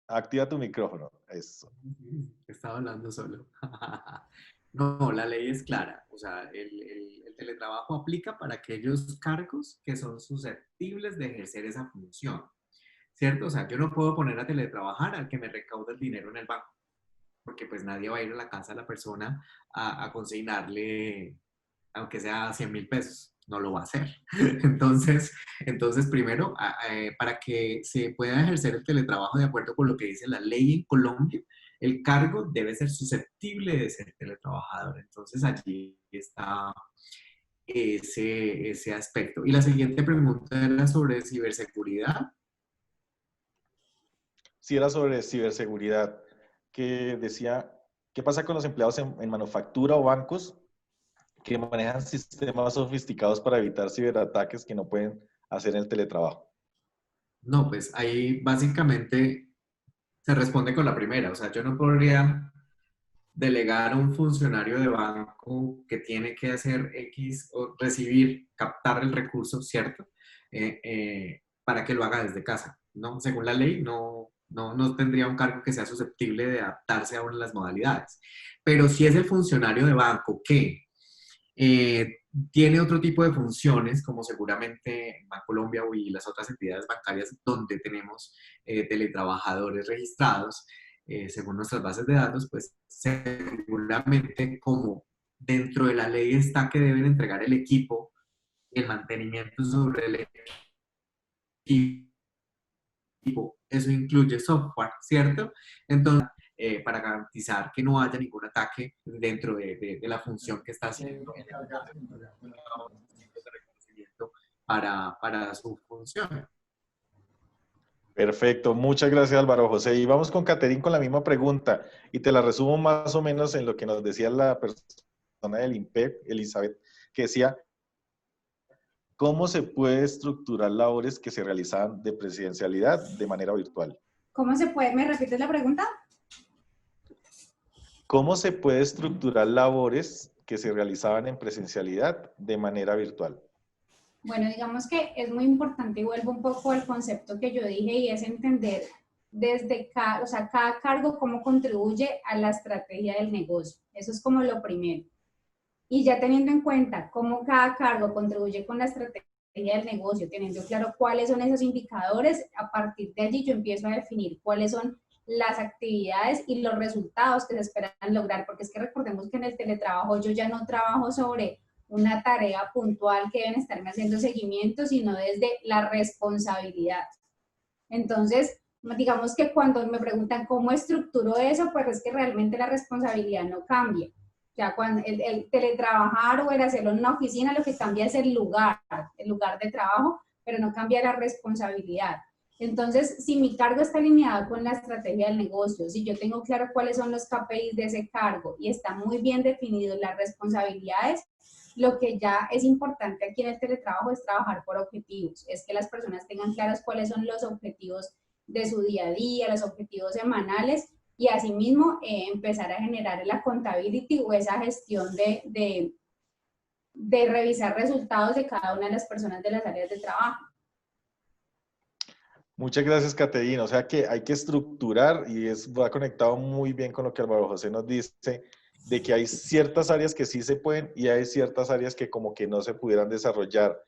Activa tu micrófono. Eso. Estaba hablando solo. No, la ley es clara. O sea, el teletrabajo aplica para aquellos cargos que son susceptibles de ejercer esa función, ¿cierto? O sea, yo no puedo poner a teletrabajar al que me recauda el dinero en el banco, porque pues nadie va a ir a la casa de la persona a consignarle, aunque sea 100.000 pesos, no lo va a hacer. Entonces primero, para que se pueda ejercer el teletrabajo de acuerdo con lo que dice la ley en Colombia, el cargo debe ser susceptible de ser teletrabajador. Entonces allí está ese aspecto. Y la siguiente pregunta era sobre ciberseguridad. Sí, era sobre ciberseguridad, que decía, ¿qué pasa con los empleados en manufactura o bancos que manejan sistemas sofisticados para evitar ciberataques que no pueden hacer en el teletrabajo? No, pues ahí básicamente se responde con la primera. O sea, yo no podría delegar a un funcionario de banco que tiene que hacer X o recibir, captar el recurso, ¿cierto? para que lo haga desde casa, ¿no? Según la ley, no tendría un cargo que sea susceptible de adaptarse a una de las modalidades. Pero si es el funcionario de banco que eh, tiene otro tipo de funciones, como seguramente Bancolombia y las otras entidades bancarias donde tenemos teletrabajadores registrados, según nuestras bases de datos, pues seguramente como dentro de la ley está que deben entregar el equipo, el mantenimiento sobre el equipo, eso incluye software, ¿cierto? Entonces, para garantizar que no haya ningún ataque dentro de la función que está haciendo en el reconocimiento para su función. Perfecto, muchas gracias Álvaro José. Y vamos con Caterín con la misma pregunta y te la resumo más o menos en lo que nos decía la persona del INPEP, Elizabeth, que decía, ¿cómo se puede estructurar labores que se realizaban de presencialidad de manera virtual? ¿Cómo se puede? ¿Me repites la pregunta? ¿Cómo se puede estructurar labores que se realizaban en presencialidad de manera virtual? Bueno, digamos que es muy importante y vuelvo un poco al concepto que yo dije y es entender desde cada, o sea, cada cargo cómo contribuye a la estrategia del negocio. Eso es como lo primero. Y ya teniendo en cuenta cómo cada cargo contribuye con la estrategia del negocio, teniendo claro cuáles son esos indicadores, a partir de allí yo empiezo a definir cuáles son las actividades y los resultados que se esperan lograr, porque es que recordemos que en el teletrabajo yo ya no trabajo sobre una tarea puntual que deben estarme haciendo seguimiento, sino desde la responsabilidad. Entonces, digamos que cuando me preguntan cómo estructuro eso, pues es que realmente la responsabilidad no cambia. O sea, cuando el teletrabajar o el hacerlo en una oficina, lo que cambia es el lugar de trabajo, pero no cambia la responsabilidad. Entonces, si mi cargo está alineado con la estrategia del negocio, si yo tengo claro cuáles son los KPIs de ese cargo y está muy bien definido las responsabilidades, lo que ya es importante aquí en el teletrabajo es trabajar por objetivos, es que las personas tengan claros cuáles son los objetivos de su día a día, los objetivos semanales y asimismo empezar a generar la accountability o esa gestión de revisar resultados de cada una de las personas de las áreas de trabajo. Muchas gracias, Caterina. O sea que hay que estructurar y va conectado muy bien con lo que Álvaro José nos dice, de que hay ciertas áreas que sí se pueden y hay ciertas áreas que como que no se pudieran desarrollar.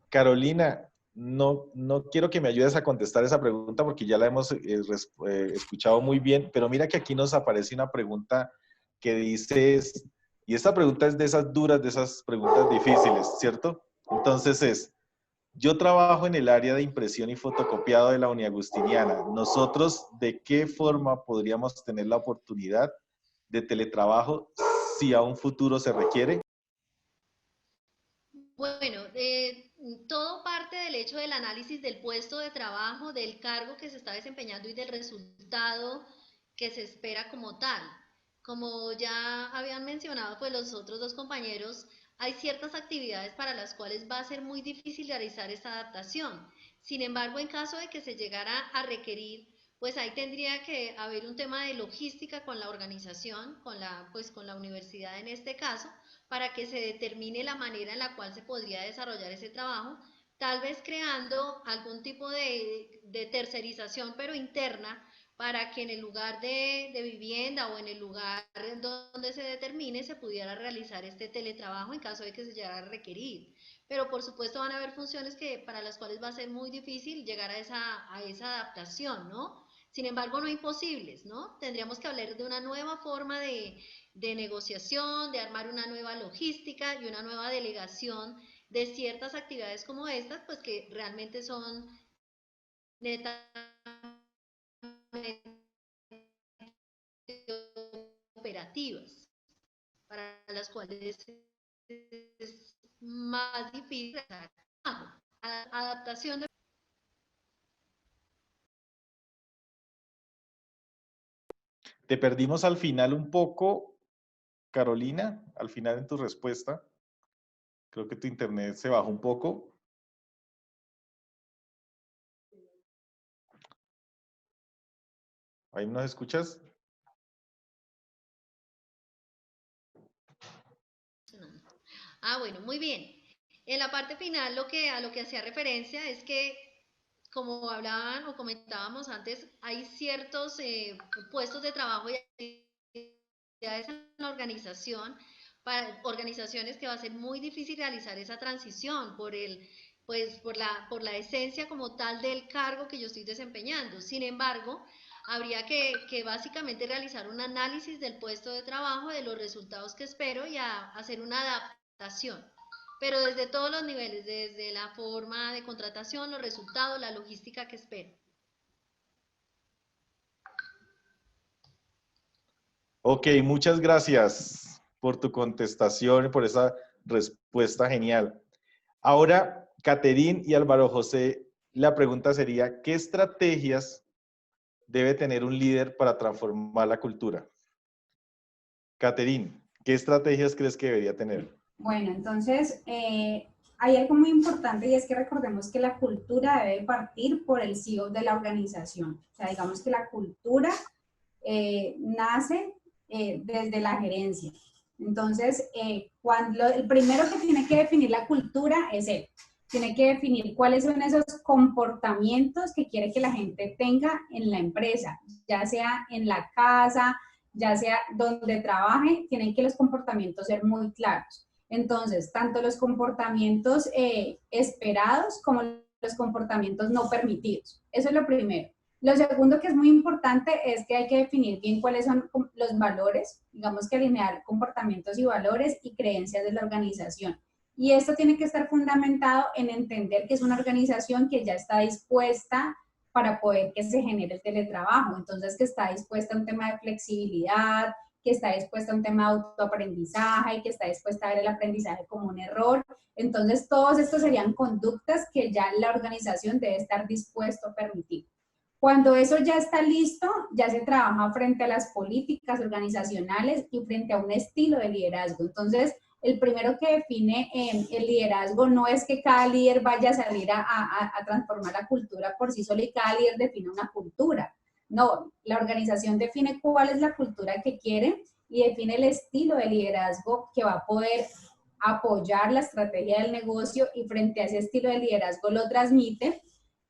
Carolina, no quiero que me ayudes a contestar esa pregunta porque ya la hemos escuchado muy bien, pero mira que aquí nos aparece una pregunta que dice, y esta pregunta es de esas duras, de esas preguntas difíciles, ¿cierto? Entonces yo trabajo en el área de impresión y fotocopiado de la Uniagustiniana. ¿Nosotros de qué forma podríamos tener la oportunidad de teletrabajo si a un futuro se requiere? Bueno, todo parte del hecho del análisis del puesto de trabajo, del cargo que se está desempeñando y del resultado que se espera como tal. Como ya habían mencionado pues los otros dos compañeros, hay ciertas actividades para las cuales va a ser muy difícil realizar esta adaptación. Sin embargo, en caso de que se llegara a requerir, pues ahí tendría que haber un tema de logística con la organización, con la universidad en este caso, para que se determine la manera en la cual se podría desarrollar ese trabajo, tal vez creando algún tipo de tercerización, pero interna, para que en el lugar de vivienda o en el lugar donde se determine se pudiera realizar este teletrabajo en caso de que se llegara a requerir. Pero por supuesto van a haber funciones para las cuales va a ser muy difícil llegar a esa adaptación, ¿no? Sin embargo, no imposibles, ¿no? Tendríamos que hablar de una nueva forma de negociación, de armar una nueva logística y una nueva delegación de ciertas actividades como estas, pues que realmente son netamente operativas, para las cuales es más difícil adaptación de... Te perdimos al final un poco, Carolina, al final en tu respuesta. Creo que tu internet se bajó un poco. ¿Ahí nos escuchas? Ah, bueno, muy bien. En la parte final, a lo que hacía referencia es que, como hablaban o comentábamos antes, hay ciertos puestos de trabajo y actividades en la organización, para organizaciones que va a ser muy difícil realizar esa transición por la esencia como tal del cargo que yo estoy desempeñando. Sin embargo, habría que básicamente realizar un análisis del puesto de trabajo, de los resultados que espero y hacer una adaptación. Pero desde todos los niveles, desde la forma de contratación, los resultados, la logística que espero. Ok, muchas gracias por tu contestación y por esa respuesta genial. Ahora, Caterín y Álvaro José, la pregunta sería, ¿qué estrategias debe tener un líder para transformar la cultura? Caterín, ¿qué estrategias crees que debería tener? Bueno, entonces, hay algo muy importante y es que recordemos que la cultura debe partir por el CEO de la organización. O sea, digamos que la cultura nace desde la gerencia. Entonces, el primero que tiene que definir la cultura es él. Tiene que definir cuáles son esos comportamientos que quiere que la gente tenga en la empresa, ya sea en la casa, ya sea donde trabaje, tienen que los comportamientos ser muy claros. Entonces, tanto los comportamientos esperados como los comportamientos no permitidos. Eso es lo primero. Lo segundo que es muy importante es que hay que definir bien cuáles son los valores, digamos que alinear comportamientos y valores y creencias de la organización. Y esto tiene que estar fundamentado en entender que es una organización que ya está dispuesta para poder que se genere el teletrabajo. Entonces, que está dispuesta a un tema de flexibilidad, que está dispuesta a un tema de autoaprendizaje, que está dispuesta a ver el aprendizaje como un error. Entonces, todos estos serían conductas que ya la organización debe estar dispuesto a permitir. Cuando eso ya está listo, ya se trabaja frente a las políticas organizacionales y frente a un estilo de liderazgo. Entonces, el primero que define el liderazgo no es que cada líder vaya a salir a transformar la cultura por sí sola y cada líder define una cultura. No, la organización define cuál es la cultura que quiere y define el estilo de liderazgo que va a poder apoyar la estrategia del negocio y frente a ese estilo de liderazgo lo transmite.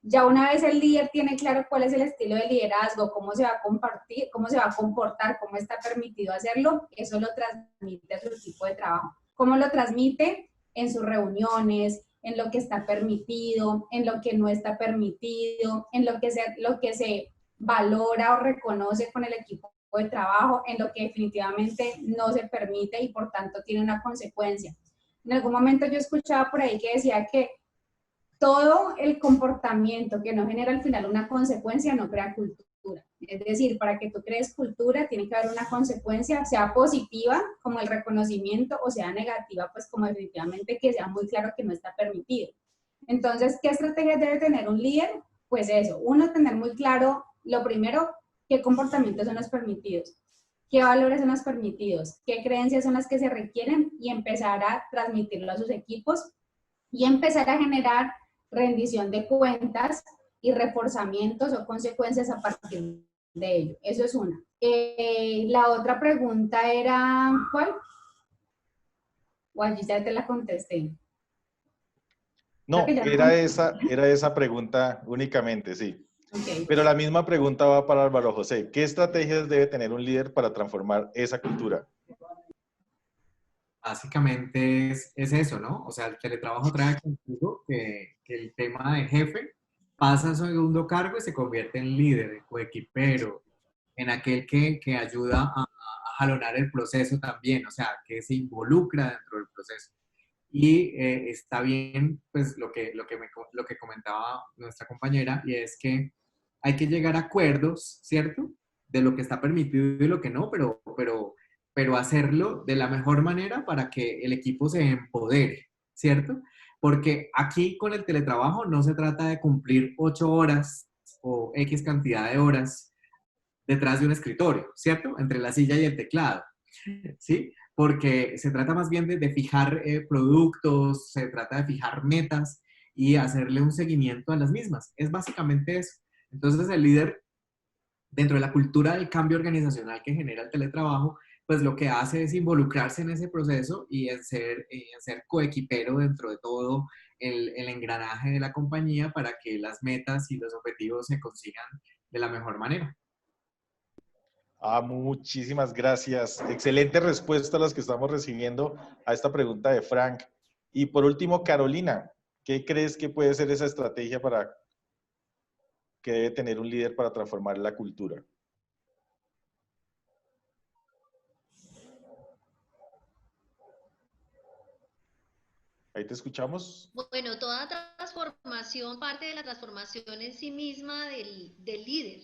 Ya una vez el líder tiene claro cuál es el estilo de liderazgo, cómo se va a compartir, cómo se va a comportar, cómo está permitido hacerlo, eso lo transmite a su equipo de trabajo. ¿Cómo lo transmite? En sus reuniones, en lo que está permitido, en lo que no está permitido, en lo que se valora o reconoce con el equipo de trabajo, en lo que definitivamente no se permite y por tanto tiene una consecuencia. En algún momento yo escuchaba por ahí que decía que todo el comportamiento que no genera al final una consecuencia no crea cultura. Es decir, para que tú crees cultura tiene que haber una consecuencia, sea positiva como el reconocimiento o sea negativa, pues como definitivamente que sea muy claro que no está permitido. Entonces, ¿qué estrategias debe tener un líder? Pues eso, uno, tener muy claro, lo primero, qué comportamientos son los permitidos, qué valores son los permitidos, qué creencias son las que se requieren y empezar a transmitirlo a sus equipos y empezar a generar rendición de cuentas y reforzamientos o consecuencias a partir de ello. Eso es una. La otra pregunta era, ¿cuál? O allí ya te la contesté. No, era esa pregunta únicamente, sí. Okay. Pero la misma pregunta va para Álvaro José. ¿Qué estrategias debe tener un líder para transformar esa cultura? Básicamente es eso, ¿no? O sea, el teletrabajo trae consigo que el tema de jefe pasa a segundo cargo y se convierte en líder, coequipero, en aquel que ayuda a jalonar el proceso también, o sea, que se involucra dentro del proceso. Y está bien, pues, lo que comentaba nuestra compañera, y es que hay que llegar a acuerdos, ¿cierto? De lo que está permitido y lo que no, pero hacerlo de la mejor manera para que el equipo se empodere, ¿cierto? Porque aquí con el teletrabajo no se trata de cumplir 8 horas o X cantidad de horas detrás de un escritorio, ¿cierto? Entre la silla y el teclado, ¿sí? Porque se trata más bien de fijar productos, se trata de fijar metas y hacerle un seguimiento a las mismas. Es básicamente eso. Entonces el líder, dentro de la cultura del cambio organizacional que genera el teletrabajo, pues lo que hace es involucrarse en ese proceso y en ser coequipero dentro de todo el engranaje de la compañía para que las metas y los objetivos se consigan de la mejor manera. Muchísimas gracias. Excelente respuesta a las que estamos recibiendo a esta pregunta de Frank. Y por último, Carolina, ¿qué crees que puede ser esa estrategia que debe tener un líder para transformar la cultura? Ahí te escuchamos. Bueno, toda transformación parte de la transformación en sí misma del líder.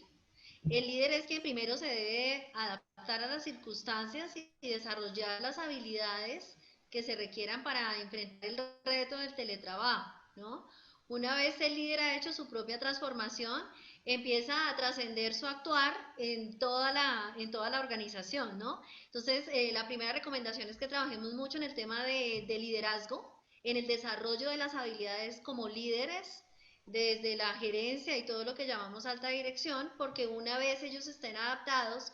El líder es quien primero se debe adaptar a las circunstancias y desarrollar las habilidades que se requieran para enfrentar el reto del teletrabajo, ¿no? Una vez el líder ha hecho su propia transformación, empieza a trascender su actuar en toda la organización, ¿no? Entonces, la primera recomendación es que trabajemos mucho en el tema de liderazgo, en el desarrollo de las habilidades como líderes, desde la gerencia y todo lo que llamamos alta dirección, porque una vez ellos estén adaptados,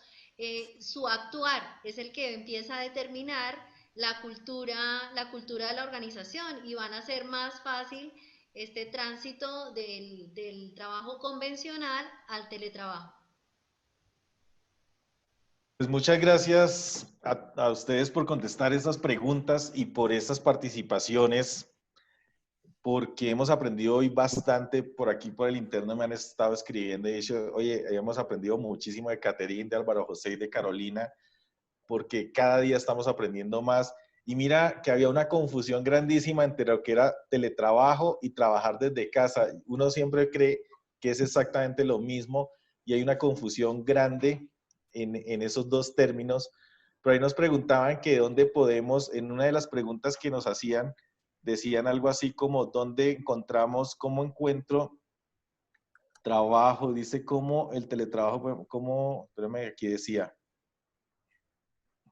su actuar es el que empieza a determinar la cultura de la organización y van a ser más fácil este tránsito del trabajo convencional al teletrabajo. Pues muchas gracias a ustedes por contestar estas preguntas y por estas participaciones, porque hemos aprendido hoy bastante. Por aquí, por el interno, me han estado escribiendo y dicho, oye, hemos aprendido muchísimo de Caterín, de Álvaro José y de Carolina, porque cada día estamos aprendiendo más. Y mira que había una confusión grandísima entre lo que era teletrabajo y trabajar desde casa. Uno siempre cree que es exactamente lo mismo y hay una confusión grande en esos dos términos. Pero ahí nos preguntaban que dónde podemos, en una de las preguntas que nos hacían, decían algo así como, ¿dónde encontramos, cómo encuentro trabajo? Dice, ¿cómo el teletrabajo, cómo, espérame, aquí decía,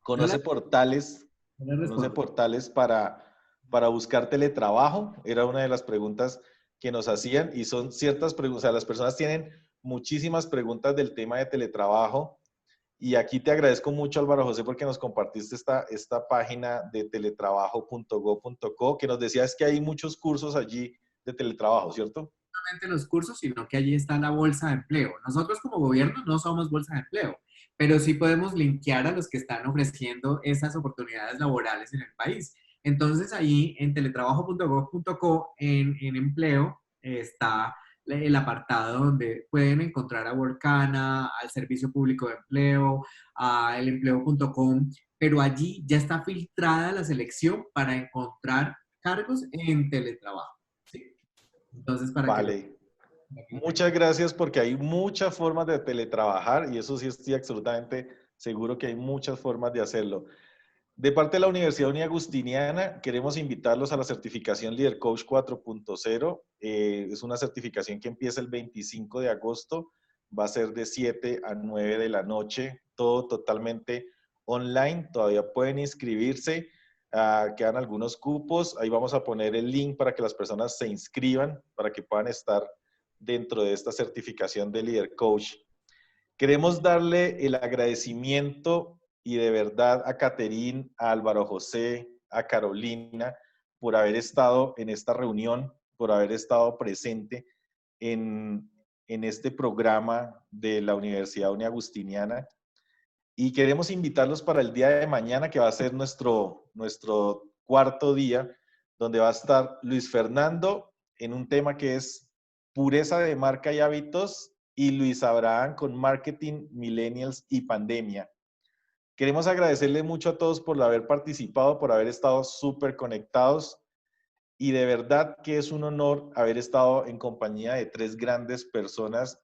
conoce portales para buscar teletrabajo. Era una de las preguntas que nos hacían y son ciertas preguntas. O sea, las personas tienen muchísimas preguntas del tema de teletrabajo. Y aquí te agradezco mucho, Álvaro José, porque nos compartiste esta página de teletrabajo.go.co, que nos decías que hay muchos cursos allí de teletrabajo, ¿cierto? No solamente los cursos, sino que allí está la bolsa de empleo. Nosotros como gobierno no somos bolsa de empleo, pero sí podemos linkear a los que están ofreciendo esas oportunidades laborales en el país. Entonces, ahí en teletrabajo.go.co, en empleo, está el apartado donde pueden encontrar a Workana, al Servicio Público de Empleo, a elempleo.com, pero allí ya está filtrada la selección para encontrar cargos en teletrabajo. ¿Sí? Entonces, vale. Muchas gracias, porque hay muchas formas de teletrabajar y eso sí estoy absolutamente seguro que hay muchas formas de hacerlo. De parte de la Universidad Uniagustiniana, queremos invitarlos a la certificación Líder Coach 4.0. Es una certificación que empieza el 25 de agosto. Va a ser de 7 a 9 de la noche, todo totalmente online. Todavía pueden inscribirse. Quedan algunos cupos. Ahí vamos a poner el link para que las personas se inscriban, para que puedan estar dentro de esta certificación de Líder Coach. Queremos darle el agradecimiento y de verdad a Caterín, a Álvaro José, a Carolina, por haber estado en esta reunión, por haber estado presente en este programa de la Universidad Uniagustiniana. Y queremos invitarlos para el día de mañana, que va a ser nuestro cuarto día, donde va a estar Luis Fernando en un tema que es pureza de marca y hábitos, y Luis Abraham con marketing, millennials y pandemia. Queremos agradecerle mucho a todos por haber participado, por haber estado súper conectados, y de verdad que es un honor haber estado en compañía de tres grandes personas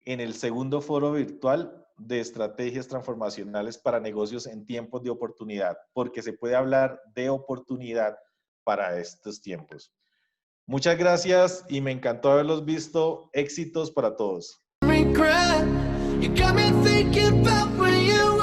en el segundo foro virtual de estrategias transformacionales para negocios en tiempos de oportunidad, porque se puede hablar de oportunidad para estos tiempos. Muchas gracias y me encantó haberlos visto. Éxitos para todos. You got me thinking about when you